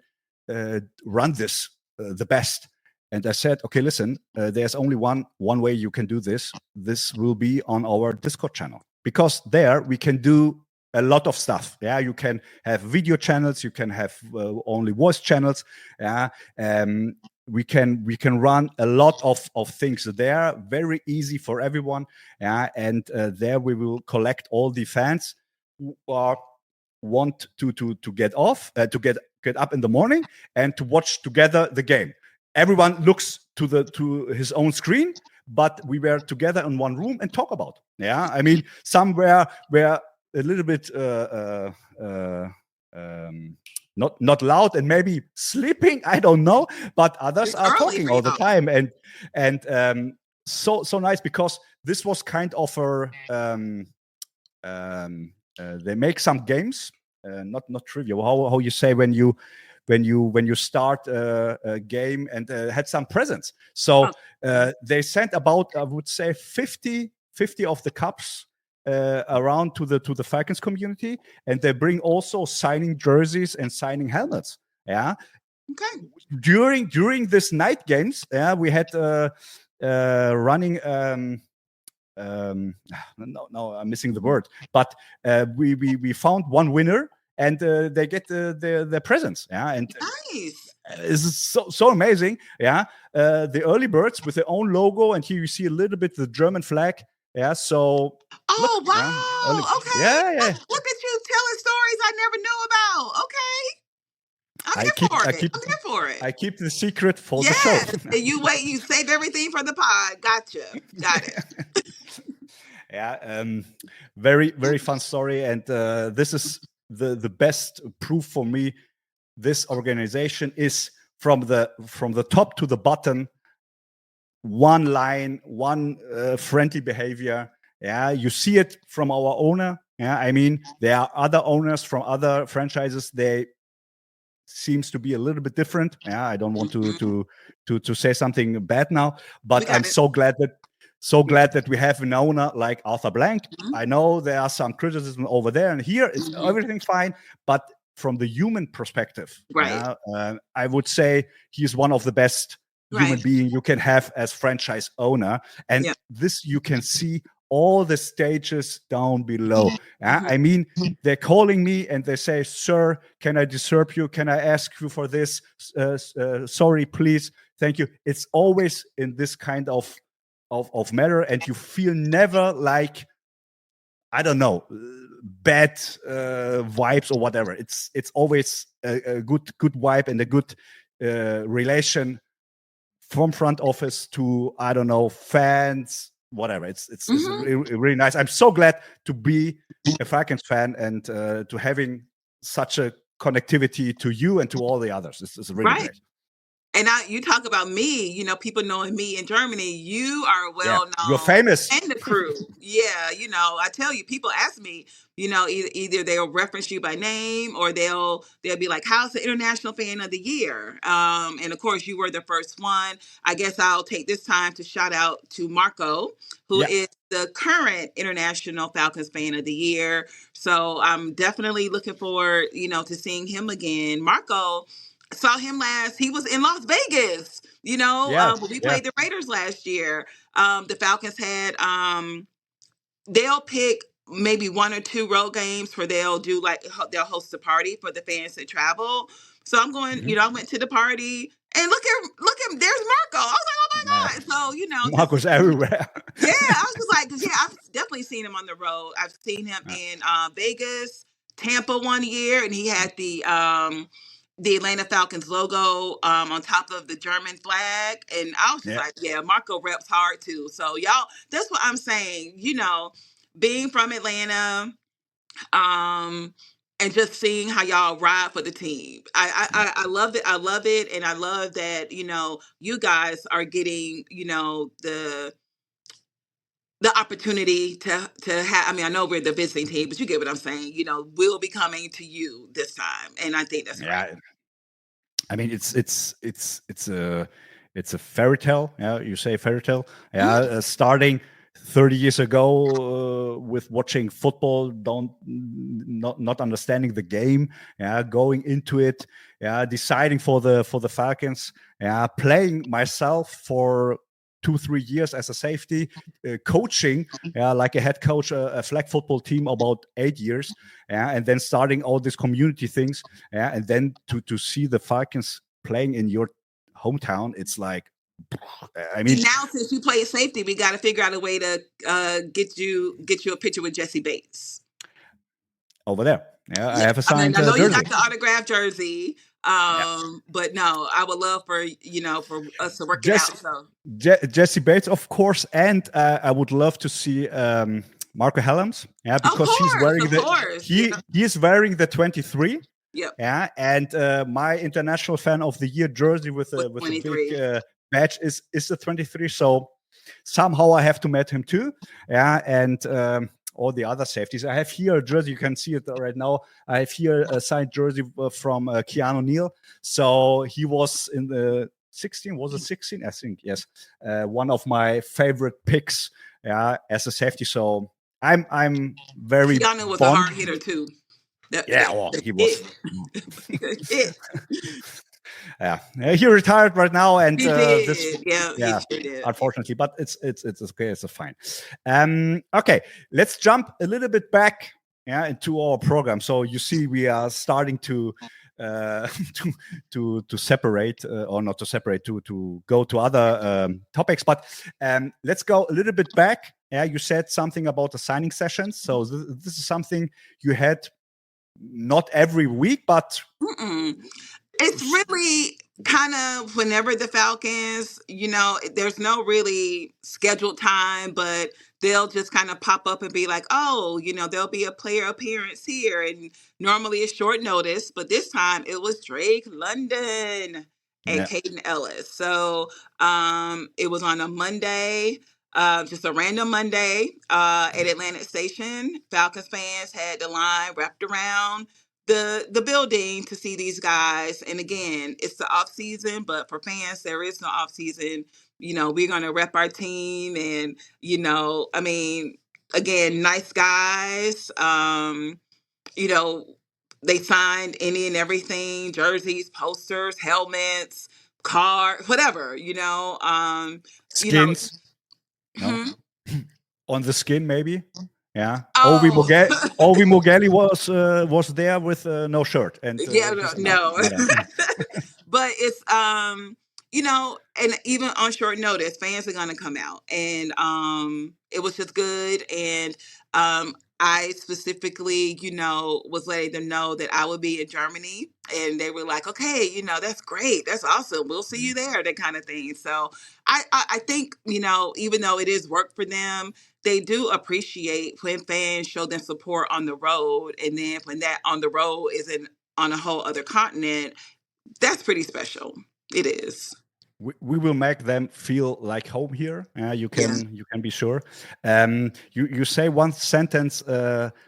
Speaker 1: run this the best. And I said, okay, listen, there's only one way you can do this. This will be on our Discord channel, because there we can do a lot of stuff. Yeah, you can have video channels, you can have only voice channels. Yeah, we can run a lot of things there, very easy for everyone. Yeah, and there we will collect all the fans who want to get off, to get up in the morning and to watch together the game. Everyone looks to his own screen, but we were together in one room and talk about. Yeah, I mean, somewhere where a little bit not loud and maybe sleeping, I don't know, but others are talking all the time, and so nice, because this was kind of they make some games, not trivia. How you say when you start a game, and had some presents. So they sent about, I would say, 50 of the cups around to the Falcons community, and they bring also signing jerseys and signing helmets. Yeah.
Speaker 5: Okay.
Speaker 1: During this night games, we had running. No, I'm missing the word. But we found one winner, and they get their presents. Yeah, and
Speaker 5: Nice.
Speaker 1: it's so amazing. Yeah, the early birds with their own logo, and here you see a little bit the German flag. Yeah, so.
Speaker 5: Oh,
Speaker 1: Look,
Speaker 5: wow. Okay.
Speaker 1: Yeah.
Speaker 5: Look at you telling stories I never knew about. Okay. I'm here for it.
Speaker 1: I keep the secret for the
Speaker 5: Yes.
Speaker 1: show.
Speaker 5: And you save everything for the pod. Gotcha. Got it.
Speaker 1: Yeah, very, very fun story. And this is the best proof for me. This organization is from the top to the bottom, one line, one friendly behavior. Yeah, you see it from our owner. Yeah, I mean, there are other owners from other franchises. They seems to be a little bit different. Yeah, I don't want to say something bad now, but I'm so glad that we have an owner like Arthur Blank. I know there are some criticism over there, and here it's everything fine, but from the human perspective,
Speaker 5: right?
Speaker 1: I would say he's one of the best human being you can have as franchise owner, and this you can see all the stages down below. I mean, they're calling me and they say, "Sir, can I disturb you? Can I ask you for this? Sorry, please, thank you." It's always in this kind of matter, and you feel never like, I don't know, bad vibes or whatever. It's always a good vibe and a good relation from front office to, I don't know, fans, whatever. It's really, really nice. I'm so glad to be a Falcons fan and to having such a connectivity to you and to all the others. It's really great.
Speaker 5: And you talk about me, people knowing me in Germany, you are well known.
Speaker 1: You're famous.
Speaker 5: And the crew. Yeah, I tell you, people ask me, either they'll reference you by name or they'll be like, "How's the International Fan of the Year?" And of course, you were the first one. I guess I'll take this time to shout out to Marco, who is the current International Falcons Fan of the Year. So I'm definitely looking forward, to seeing him again. Marco, saw him last. He was in Las Vegas, when we played the Raiders last year. The Falcons had, they'll pick maybe one or two road games where they'll do they'll host a party for the fans that travel. So I'm going, I went to the party and look at, there's Marco. I was like, oh my God. So,
Speaker 1: Marco's everywhere.
Speaker 5: Yeah. I was just like, I've definitely seen him on the road. I've seen him in Vegas, Tampa one year, and he had the Atlanta Falcons logo on top of the German flag. And I was just like, Marco reps hard too. So y'all, that's what I'm saying, being from Atlanta, and just seeing how y'all ride for the team. I love it. I love it. And I love that, you guys are getting, the opportunity to have, I know we're the visiting team, but you get what I'm saying, we'll be coming to you this time. And I think that's great.
Speaker 1: I mean, it's a fairy tale. Yeah, you say fairy tale. Yeah, starting 30 years ago with watching football, not understanding the game. Yeah, going into it. Yeah, deciding for the Falcons. Yeah, playing myself for 2-3 years as a safety, coaching, like a head coach, a flag football team about 8 years, and then starting all these community things, and then to see the Falcons playing in your hometown, it's like, I mean,
Speaker 5: now since you play safety, we got to figure out a way to get you a picture with Jesse Bates
Speaker 1: over there. Yeah, I have a signed
Speaker 5: I know
Speaker 1: jersey.
Speaker 5: You got the autographed jersey. But no, I would love for us to work it out. So
Speaker 1: Jesse Bates, of course, and I would love to see Marco Helms, because he's wearing he is wearing the 23. Yeah, and my International Fan of the Year jersey with a big badge is the 23. So somehow I have to meet him too. Yeah, and all the other safeties. I have here a jersey. You can see it right now. I have here a signed jersey from Keanu Neal. So he was in the 16. Was it 16? I think, yes. One of my favorite picks as a safety. So I'm very
Speaker 5: Keanu was a
Speaker 1: fond.
Speaker 5: hard hitter too.
Speaker 1: Yeah, well, he was.
Speaker 5: It.
Speaker 1: Yeah, he retired right now, and
Speaker 5: He did.
Speaker 1: this.
Speaker 5: Yeah,
Speaker 1: Yeah,
Speaker 5: he sure did.
Speaker 1: unfortunately, but it's okay. It's fine. Okay, let's jump a little bit back, into our program. So you see, we are starting to to separate, or not to separate, to go to other topics. But let's go a little bit back. Yeah, you said something about the signing sessions. So this is something you had not every week, but
Speaker 5: it's really kind of whenever the Falcons, there's no really scheduled time, but they'll just kind of pop up and be like, oh, there'll be a player appearance here. And normally it's short notice, but this time it was Drake London and
Speaker 1: Yeah.
Speaker 5: Caden Ellis. So it was on a Monday. Just a random Monday at Atlantic Station. Falcons fans had the line wrapped around the building to see these guys. And again, it's the off season, but for fans, there is no off season. We're going to rep our team, and again, nice guys. They signed any and everything: jerseys, posters, helmets, card, whatever.
Speaker 1: Skins.
Speaker 5: Hmm?
Speaker 1: On the skin, maybe. Yeah.
Speaker 5: Oh.
Speaker 1: Ovi Mogeli was there with no shirt and
Speaker 5: no. But it's and even on short notice, fans are gonna come out, and it was just good. And I specifically, was letting them know that I would be in Germany, and they were like, okay, that's great, that's awesome, we'll see you there, that kind of thing. So I think, even though it is work for them, they do appreciate when fans show them support on the road, and then when that on the road isn't on a whole other continent, that's pretty special. It is.
Speaker 1: We will make them feel like home here. You can be sure. You say one sentence,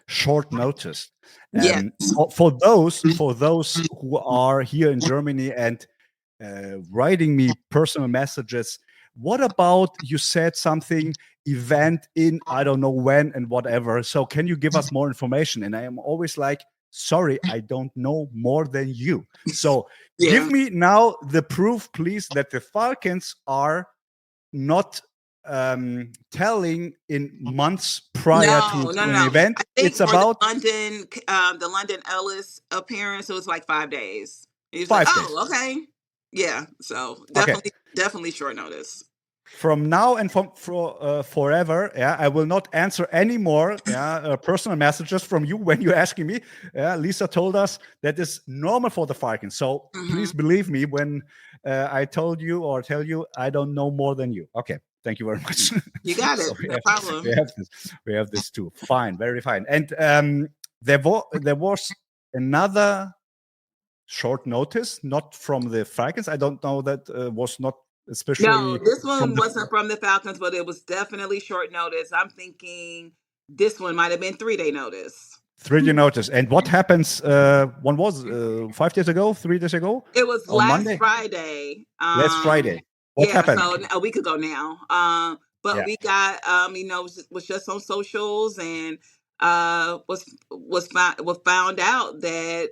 Speaker 1: short notice.
Speaker 5: Yes.
Speaker 1: For those who are here in Germany and writing me personal messages, what about, you said something, event in I don't know when and whatever. So can you give us more information? And I am always like, sorry, I don't know more than you. So give me now the proof, please, that the Falcons are not telling in months prior to an event.
Speaker 5: I think
Speaker 1: it's about
Speaker 5: the London Ellis appearance. It was like 5 days. He's
Speaker 1: 5
Speaker 5: like,
Speaker 1: days.
Speaker 5: oh, okay. Yeah. So definitely short notice.
Speaker 1: From now and for forever, I will not answer any more personal messages from you when you're asking me. Lisa told us that is normal for the Falcons. So please believe me when I tell you I don't know more than you. Okay, thank you very much.
Speaker 5: You got it. No problem.
Speaker 1: We have this too. Fine, very fine. And there was another short notice, not from the Falcons. I don't know, that was not especially.
Speaker 5: No, this one wasn't from the Falcons, but it was definitely short notice. I'm thinking this one might have been 3-day notice.
Speaker 1: 3-day notice. And what happens? When was 5 days ago? 3 days ago?
Speaker 5: It was last Friday.
Speaker 1: Last Friday. What happened?
Speaker 5: So a week ago now. But we got was just on socials, and was found out that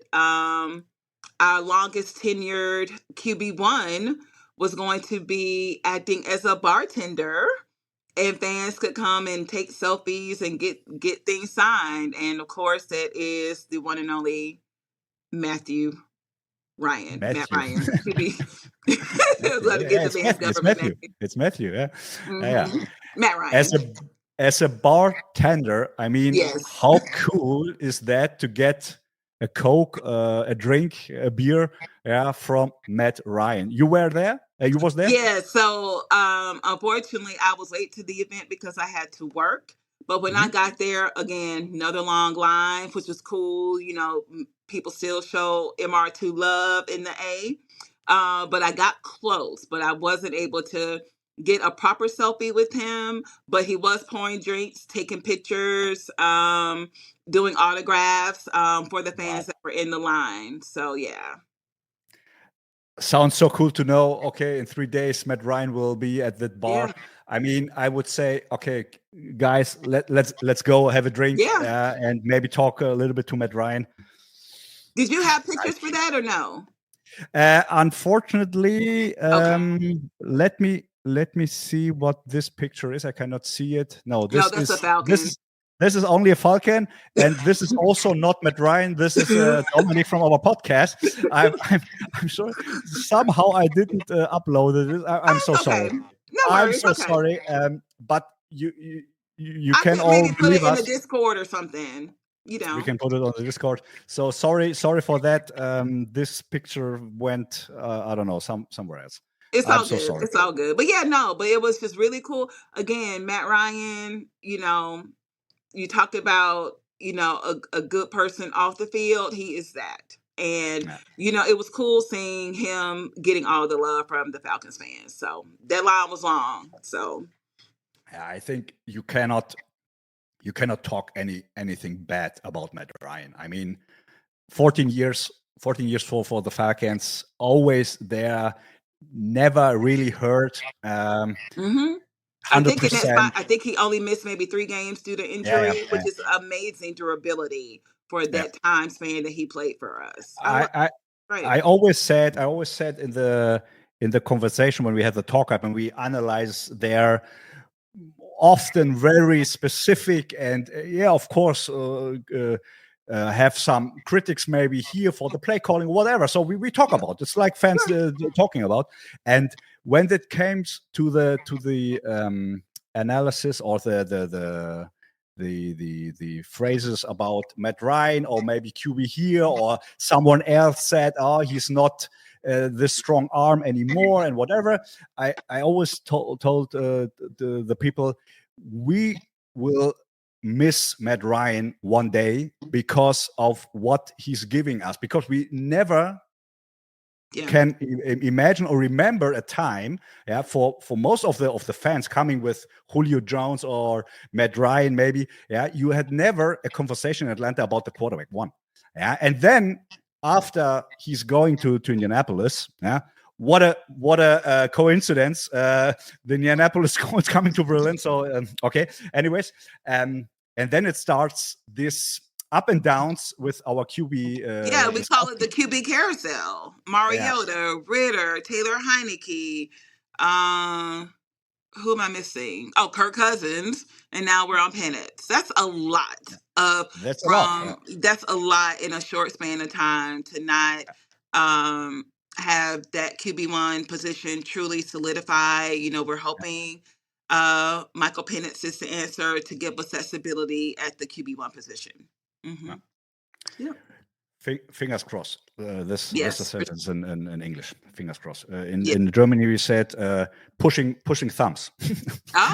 Speaker 5: our longest tenured QB1 was going to be acting as a bartender, and fans could come and take selfies and get things signed. And of course, that is the one and only Matt Ryan.
Speaker 1: Matthew. It's Matthew. Yeah.
Speaker 5: Mm-hmm. Matt Ryan.
Speaker 1: As a bartender, I mean, how cool is that to get a Coke, a drink, a beer, from Matt Ryan? You were there? You was there?
Speaker 5: Yeah. So, unfortunately, I was late to the event because I had to work. But when I got there, again, another long line, which was cool. People still show MR2 love in the A. But I got close, but I wasn't able to get a proper selfie with him. But he was pouring drinks, taking pictures, doing autographs for the fans that were in the line. So, yeah.
Speaker 1: Sounds so cool to know. Okay, in 3 days, Matt Ryan will be at that bar.
Speaker 5: Yeah.
Speaker 1: I mean, I would say, okay, guys, let's go have a drink,
Speaker 5: Yeah.
Speaker 1: and maybe talk a little bit to Matt Ryan.
Speaker 5: Did you have pictures for that or no?
Speaker 1: Unfortunately,
Speaker 5: Okay.
Speaker 1: let me see what this picture is. I cannot see it. No,
Speaker 5: No,
Speaker 1: this
Speaker 5: that's a
Speaker 1: is
Speaker 5: Falcon.
Speaker 1: this is only a Falcon, and this is also not Matt Ryan. This is Dominic from our podcast. I'm sorry. Somehow I didn't upload it. I'm so sorry.
Speaker 5: Okay. No
Speaker 1: I'm
Speaker 5: worries.
Speaker 1: so
Speaker 5: Okay.
Speaker 1: sorry. But you
Speaker 5: I
Speaker 1: can
Speaker 5: think
Speaker 1: all
Speaker 5: maybe put
Speaker 1: believe
Speaker 5: it in the
Speaker 1: us.
Speaker 5: Discord or something. You know.
Speaker 1: We can put it on the Discord. So sorry for that. This picture went, I don't know, somewhere else.
Speaker 5: It's
Speaker 1: I'm
Speaker 5: all
Speaker 1: so
Speaker 5: good.
Speaker 1: sorry.
Speaker 5: It's all good. But yeah, no, but it was just really cool. Again, Matt Ryan, you know, you talked about, you know, a good person off the field. He is that. And,
Speaker 1: Yeah.
Speaker 5: you know, it was cool seeing him getting all the love from the Falcons fans. So that line was long. So
Speaker 1: Yeah, I think you cannot talk anything bad about Matt Ryan. I mean, 14 years for the Falcons, always there, never really hurt.
Speaker 5: mhm. I think in that
Speaker 1: 100%.
Speaker 5: spot, I think he only missed maybe 3 games due to injury, which
Speaker 1: Yeah.
Speaker 5: is amazing durability for that time span that he played for us.
Speaker 1: I always said in the conversation when we had the talk up and we analyze their often very specific and of course have some critics maybe here for the play calling, whatever. So we talk about it's like fans talking about. And when it came to the analysis or the phrases about Matt Ryan or maybe QB here, or someone else said, oh, he's not this strong arm anymore and whatever. I always told the people, we will miss Matt Ryan one day because of what he's giving us, because we never can imagine or remember a time for most of the fans coming with Julio Jones or Matt Ryan maybe, you had never a conversation in Atlanta about the quarterback one, and then after he's going to Indianapolis, what a coincidence, the Indianapolis Colts coming to Berlin. So okay, anyways, and then it starts this up and downs with our QB.
Speaker 5: We call it the QB carousel. Mariota, Ritter, Taylor Heineke. Who am I missing? Oh, Kirk Cousins. And now we're on Penix. That's a lot of
Speaker 1: that's a lot
Speaker 5: in a short span of time to not have that QB1 position truly solidify. You know, we're hoping Michael Penix is the answer to give us that stability at the QB1 position. Mm-hmm. Yeah.
Speaker 1: Fingers crossed. This is a sentence in English. Fingers crossed. In Germany, we said pushing thumbs.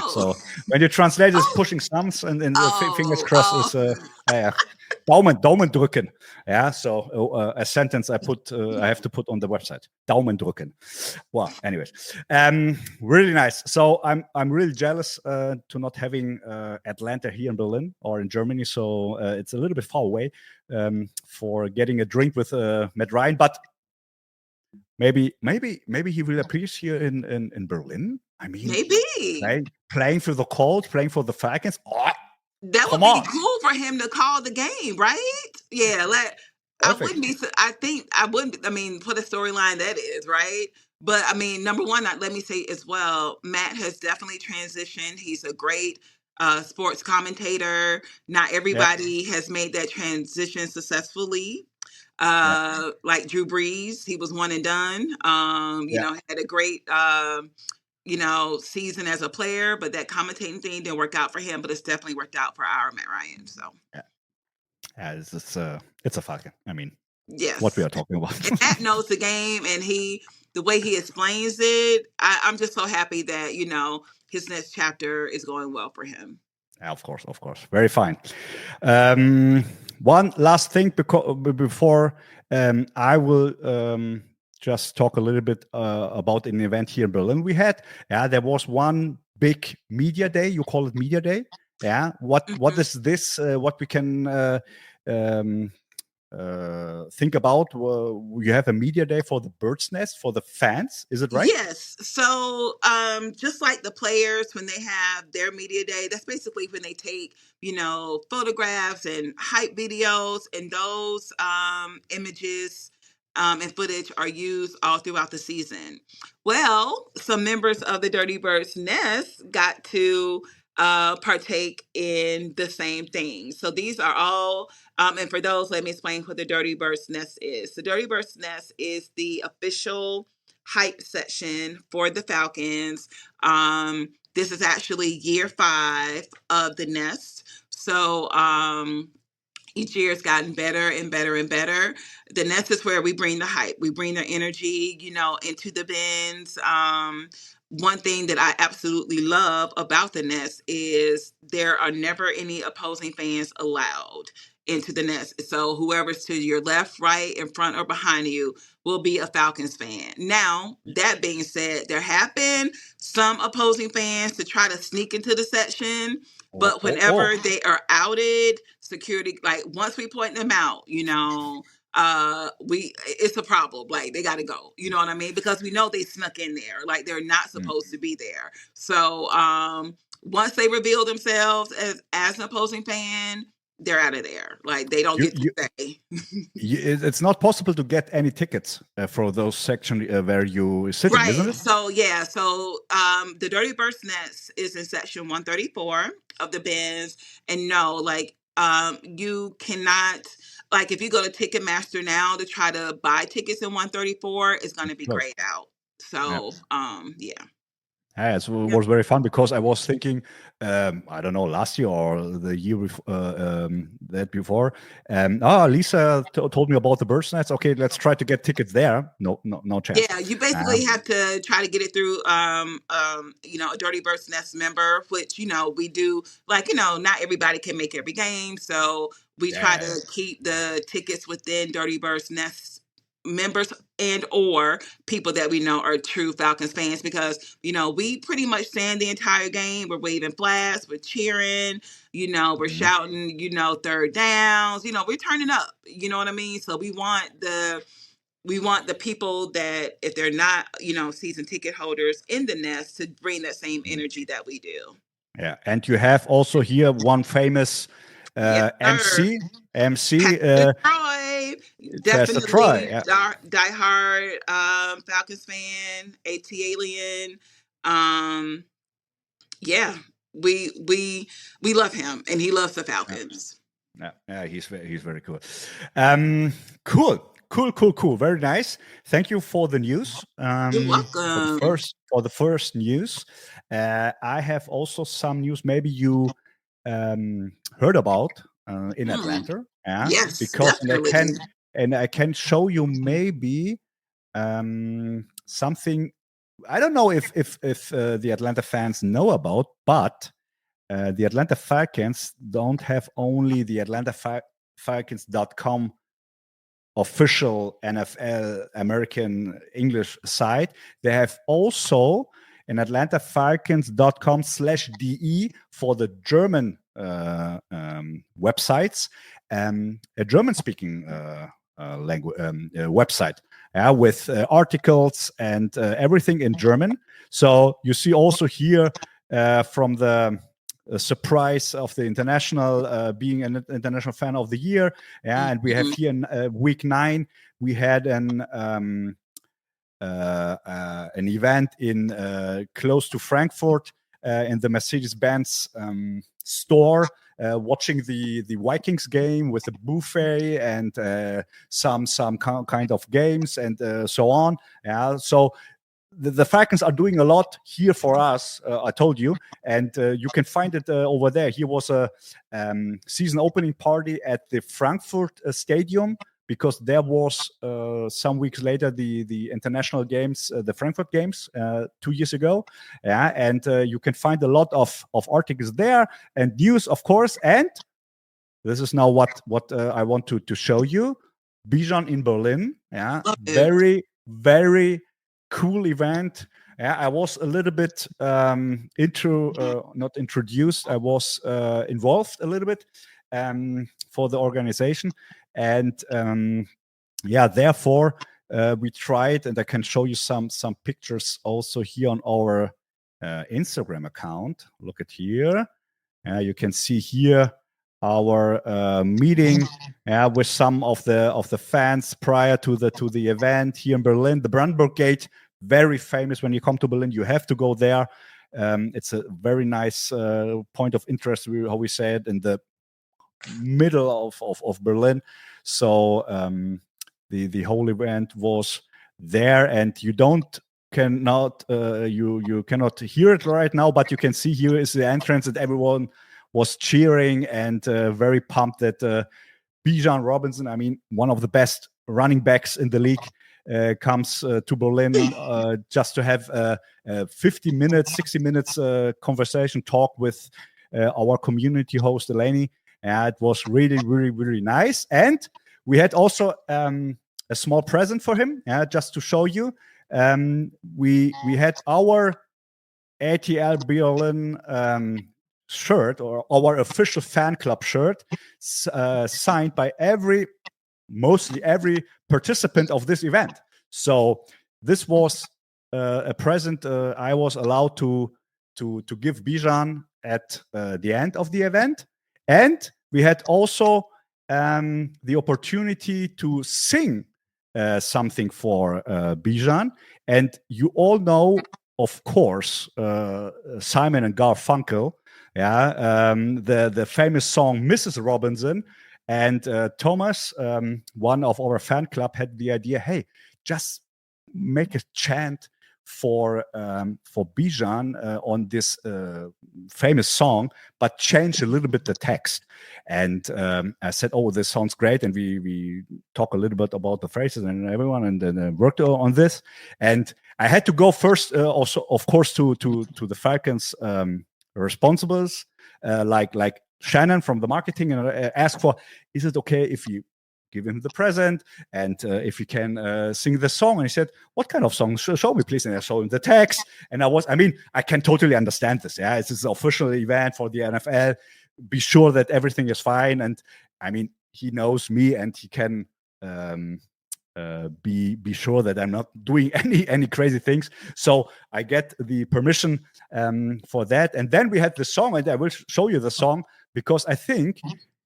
Speaker 1: So when you translate it, pushing thumbs, and fingers crossed is Daumen drücken. So a sentence I have to put on the website. Daumen drücken. Well, anyways, really nice. So I'm really jealous to not having Atlanta here in Berlin or in Germany. So it's a little bit far away for getting a drink with Matt Ryan, but maybe he will appear here in Berlin. I mean,
Speaker 5: maybe
Speaker 1: playing for the Colts, playing for the Falcons. Oh,
Speaker 5: that would be cool for him to call the game, right? Yeah, I wouldn't be. I wouldn't. I mean, what a storyline that is, right? But I mean, number one, let me say as well, Matt has definitely transitioned. He's a great sports commentator. Not everybody has made that transition successfully. Like Drew Brees, he was one and done. You know, had a great season as a player, but that commentating thing didn't work out for him. But it's definitely worked out for our Matt Ryan. So
Speaker 1: it's a Falcon. I mean,
Speaker 5: yes,
Speaker 1: what we are talking about.
Speaker 5: And Matt knows the game, and the way he explains it, I'm just so happy that his next chapter is going well for him.
Speaker 1: Of course, very fine. One last thing before I will just talk a little bit about an event here in Berlin we had. There was one big media day. You call it media day? What is this? What we can think about. You have a media day for the Bird's Nest for the fans. Is it right?
Speaker 5: Yes. So just like the players, when they have their media day, that's basically when they take, photographs and hype videos, and those images and footage are used all throughout the season. Well, some members of the Dirty Bird's Nest got to partake in the same thing. So these are all, and for those, let me explain what the Dirty Bird's Nest is. The Dirty Bird's Nest is the official hype section for the Falcons. This is actually year 5 of the Nest. So each year it's gotten better and better and better. The Nest is where we bring the hype. We bring the energy, into the bins. One thing that I absolutely love about the Nest is there are never any opposing fans allowed into the Nest. So whoever's to your left, right, in front, or behind you will be a Falcons fan. Now, that being said, there have been some opposing fans to try to sneak into the section, but whenever they are outed, security, like once we point them out, it's a problem. Like they got to go. You know what I mean? Because we know they snuck in there. Like they're not supposed to be there. So once they reveal themselves as an opposing fan, they're out of there. Like they don't get to stay.
Speaker 1: It's not possible to get any tickets for those section where you sitting,
Speaker 5: right.
Speaker 1: Isn't it?
Speaker 5: So the Dirty Bird's Nest is in section 134 of the bins, and you cannot. Like if you go to Ticketmaster now to try to buy tickets in 134, it's going to be grayed out. So yeah.
Speaker 1: Yeah, it was very fun because I was thinking, I don't know, last year or the year that before. Lisa told me about the Bird's Nest. Okay, let's try to get tickets there. No chance.
Speaker 5: Yeah, you basically have to try to get it through, a Dirty Bird's Nest member, which we do. Not everybody can make every game, so we try to keep the tickets within Dirty Bird's Nest members and or people that we know are true Falcons fans, because we pretty much stand the entire game. We're waving flags, we're cheering, we're shouting, third downs, we're turning up, you know what I mean? So we want the people that, if they're not season ticket holders in the Nest, to bring that same energy that we do.
Speaker 1: Yeah, and you have also here one famous MC
Speaker 5: Troy, definitely
Speaker 1: Troy, yeah.
Speaker 5: diehard Falcons fan, AT Alien. We love him, and he loves the Falcons.
Speaker 1: Yeah, he's very cool. Cool. Very nice. Thank you for the news.
Speaker 5: You're welcome.
Speaker 1: For the first news, I have also some news. Maybe you heard about in Atlanta.
Speaker 5: Yes,
Speaker 1: because
Speaker 5: definitely.
Speaker 1: I can show you maybe something. I don't know if the Atlanta fans know about, but the Atlanta Falcons don't have only the AtlantaFalcons.com official NFL American English site. They have also an AtlantaFalcons.com/de for the German websites, a German-speaking language website, with articles and everything in German. So you see also here from the surprise of the international being an international fan of the year, and we have here in week 9 we had an event in close to Frankfurt in the Mercedes-Benz store, watching the Vikings game with a buffet and some kind of games and so on. So the Falcons are doing a lot here for us, I told you, and you can find it over there. Here was a season opening party at the Frankfurt Stadium, because there was some weeks later the international games, the Frankfurt games 2 years ago. And you can find a lot of articles there and news, of course. And this is now what I want to show you. Bijan in Berlin. Very, very cool event. I was a little bit not introduced. I was involved a little bit for the organization. And therefore we tried, and I can show you some pictures also here on our Instagram account. Look at here. You can see here our meeting with some of the fans prior to the event here in Berlin. The Brandenburg Gate, very famous. When you come to Berlin, you have to go there. It's a very nice point of interest, how we say it, in the middle of Berlin. So the whole event was there, and you cannot hear it right now, but you can see here is the entrance, and everyone was cheering and very pumped that Bijan Robinson, I mean, one of the best running backs in the league, comes to Berlin just to have a 60 minutes conversation talk with our community host Eleni. It was really, really, really nice. And we had also a small present for him, just to show you. We had our ATL Berlin shirt, or our official fan club shirt, signed by mostly every participant of this event. So this was a present I was allowed to give Bijan at the end of the event. And we had also the opportunity to sing something for Bijan. And you all know, of course, Simon and Garfunkel, the famous song Mrs. Robinson. And Thomas, one of our fan club, had the idea, hey, just make a chant for Bijan on this famous song, but change a little bit the text. And I said, oh, this sounds great. And we talk a little bit about the phrases and everyone, and then worked on this. And I had to go first, also, of course, to the Falcons responsibles, like Shannon from the marketing, and ask for, is it okay if you give him the present, and if you can sing the song? And he said, what kind of song? Show me, please. And I showed him the text. And I can totally understand this. Yeah, it's an official event for the NFL. Be sure that everything is fine. And I mean, he knows me, and he can be sure that I'm not doing any crazy things. So I get the permission for that. And then we had the song, and I will show you the song, because I think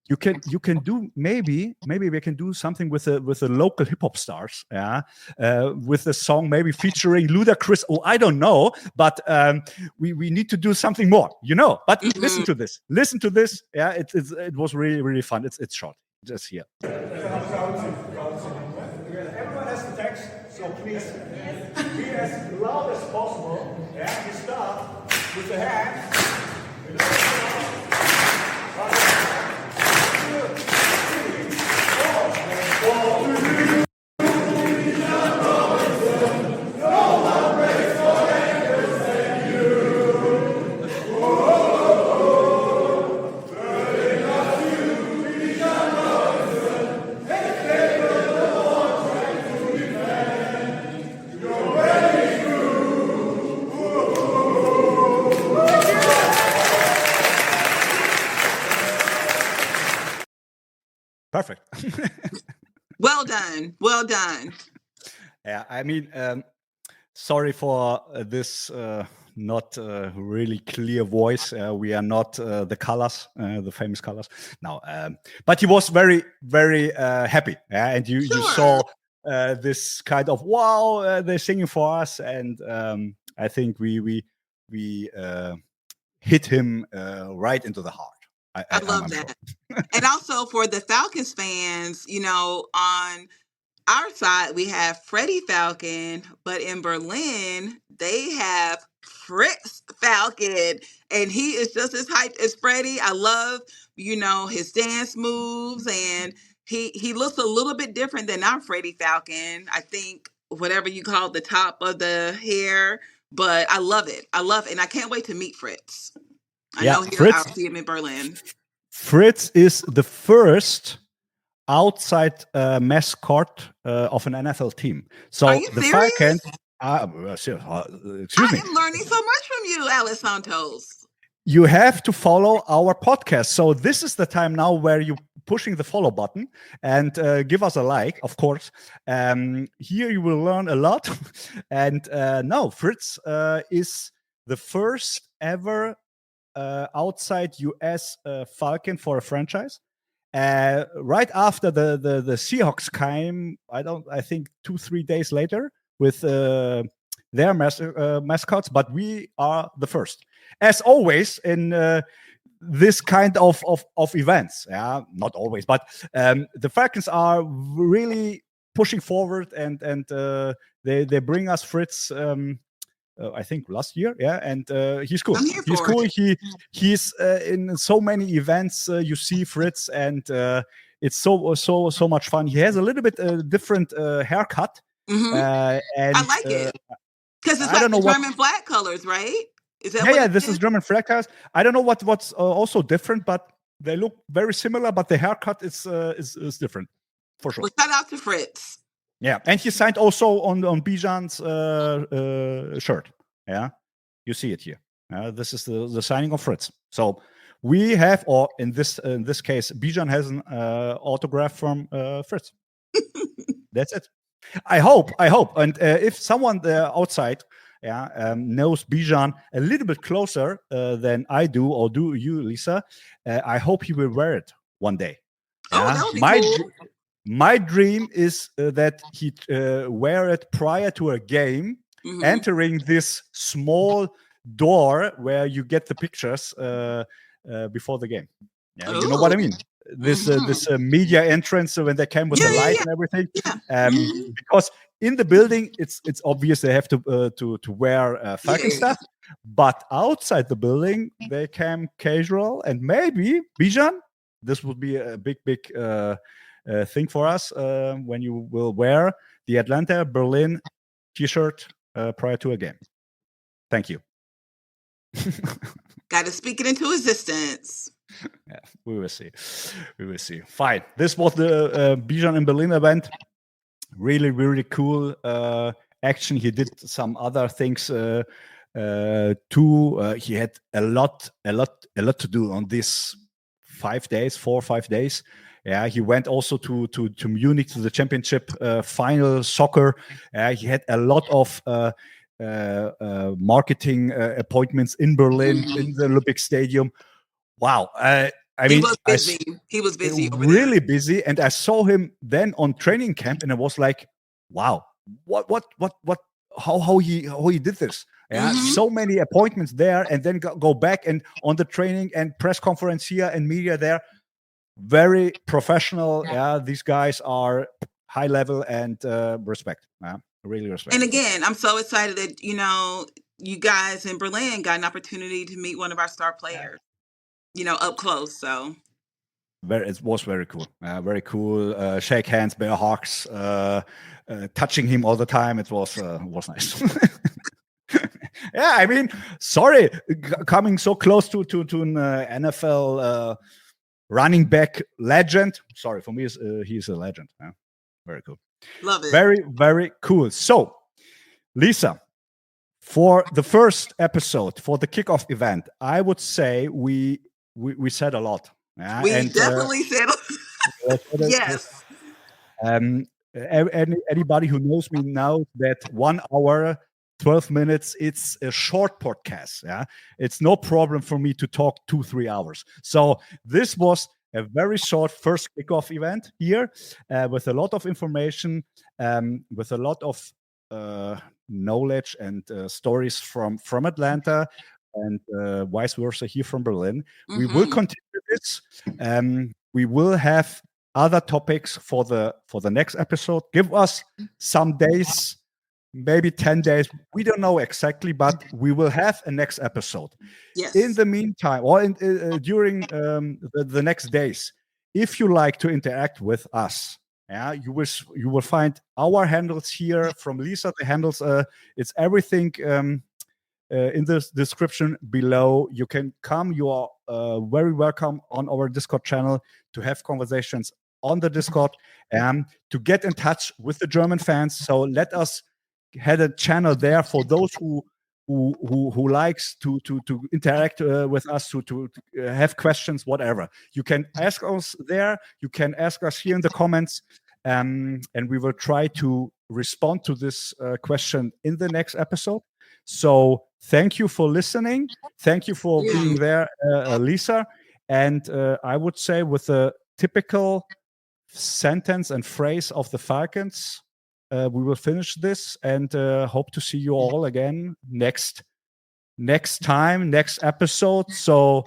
Speaker 1: you can do, maybe we can do something with the local hip hop stars, with the song maybe featuring Ludacris. Oh, I don't know, but we need to do something more, But listen to this. Yeah, it was really, really fun. It's short, just here. Everyone has the text, so please be as loud as possible. Yeah, you start with the hands. Perfect.
Speaker 5: Well done.
Speaker 1: Yeah, I mean, sorry for this not really clear voice. We are not the colors, the famous colors. No, but he was very, very happy. Yeah, and you saw this kind of, wow, they're singing for us, and I think we hit him right into the heart.
Speaker 5: I love that. Sure. And also for the Falcons fans, on our side, we have Freddie Falcon, but in Berlin, they have Fritz Falcon, and he is just as hyped as Freddie. I love, his dance moves, and he looks a little bit different than our Freddie Falcon. I think whatever you call the top of the hair, but I love it. And I can't wait to meet Fritz. I know I'll see him in Berlin.
Speaker 1: Fritz is the first outside mascot of an NFL team. So
Speaker 5: are you
Speaker 1: the
Speaker 5: serious?
Speaker 1: Falcons. Excuse me.
Speaker 5: I am learning so much from you, Alesantoz.
Speaker 1: You have to follow our podcast. So this is the time now where you pushing the follow button and give us a like, of course. Here you will learn a lot. And no, Fritz is the first ever outside US Falcon for a franchise. Right after the Seahawks came, I think 2-3 days later with their mascots, but we are the first. As always in this kind of events, yeah, not always, but the Falcons are really pushing forward, and they bring us Fritz. I think last year, yeah, and he's cool. He's cool. He's in so many events. You see Fritz, and it's so much fun. He has a little bit different haircut,
Speaker 5: and I like it because it's like the German flag colors, right? Is that
Speaker 1: yeah? This is German flag colors. I don't know what's also different, but they look very similar. But the haircut is different for sure.
Speaker 5: Well, shout out to Fritz.
Speaker 1: Yeah, and he signed also on Bijan's shirt. Yeah, you see it here. This is the signing of Fritz. So we have, or in this case, Bijan has an autograph from Fritz. That's it. I hope. And if someone outside, knows Bijan a little bit closer than I do, or do you, Lisa, I hope he will wear it one day.
Speaker 5: That would be cool.
Speaker 1: My dream is that he wear it prior to a game, entering this small door where you get the pictures before the game. Yeah, you know what I mean? This media entrance when they came with the light and everything. Yeah. Because in the building, it's obvious they have to wear Falcon stuff, but outside the building they came casual, and maybe Bijan, this would be a big thing for us when you will wear the Atlanta Berlin t-shirt prior to a game. Thank you.
Speaker 5: Got to speak it into existence.
Speaker 1: Yeah, we will see. Fine. This was the Bijan in Berlin event. Really, really cool action. He did some other things too. He had a lot to do on these 4 or 5 days. Yeah, he went also to Munich to the championship final soccer. He had a lot of marketing appointments in Berlin, in the Olympic Stadium. Wow. I mean,
Speaker 5: he was busy.
Speaker 1: Really busy. And I saw him then on training camp, and I was like, wow, how he did this. Yeah, so many appointments there, and then go back and on the training and press conference here and media there. Very professional. Yeah, these guys are high level, and respect. Really respect.
Speaker 5: And again, I'm so excited that you guys in Berlin got an opportunity to meet one of our star players. Up close. So
Speaker 1: it was very cool. Very cool. Shake hands, bear hugs, touching him all the time. It was nice. Yeah, I mean, sorry, coming so close to an NFL running back legend. Sorry, for me, he's a legend. Very cool.
Speaker 5: Love it.
Speaker 1: Very, very cool. So, Lisa, for the first episode, for the kickoff event, I would say we said a lot.
Speaker 5: We definitely said a lot. Yes.
Speaker 1: Anybody who knows me knows that 1 hour, 12 minutes, it's a short podcast. Yeah, it's no problem for me to talk 2-3 hours. So this was a very short first kickoff event here with a lot of information, with a lot of knowledge and stories from Atlanta, and vice versa here from Berlin. We will continue this. We will have other topics for the next episode. Give us some days, maybe 10 days. We don't know exactly, but we will have a next episode.
Speaker 5: Yes.
Speaker 1: In the meantime, or during the next days, if you like to interact with us, you will find our handles here from Lisa. The handles, it's everything in the description below. You can come. You are very welcome on our Discord channel to have conversations on the Discord, to get in touch with the German fans. So let us had a channel there for those who who likes to interact with us, to have questions, whatever. You can ask us there. You can ask us here in the comments, and we will try to respond to this question in the next episode. So thank you for listening. Thank you for being there, Lisa. And I would say, with a typical sentence and phrase of the Falcons, we will finish this, and hope to see you all again next time, next episode. So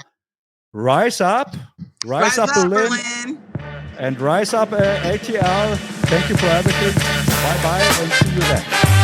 Speaker 1: rise up Berlin, and rise up ATL. Thank you for everything. Bye and see you then.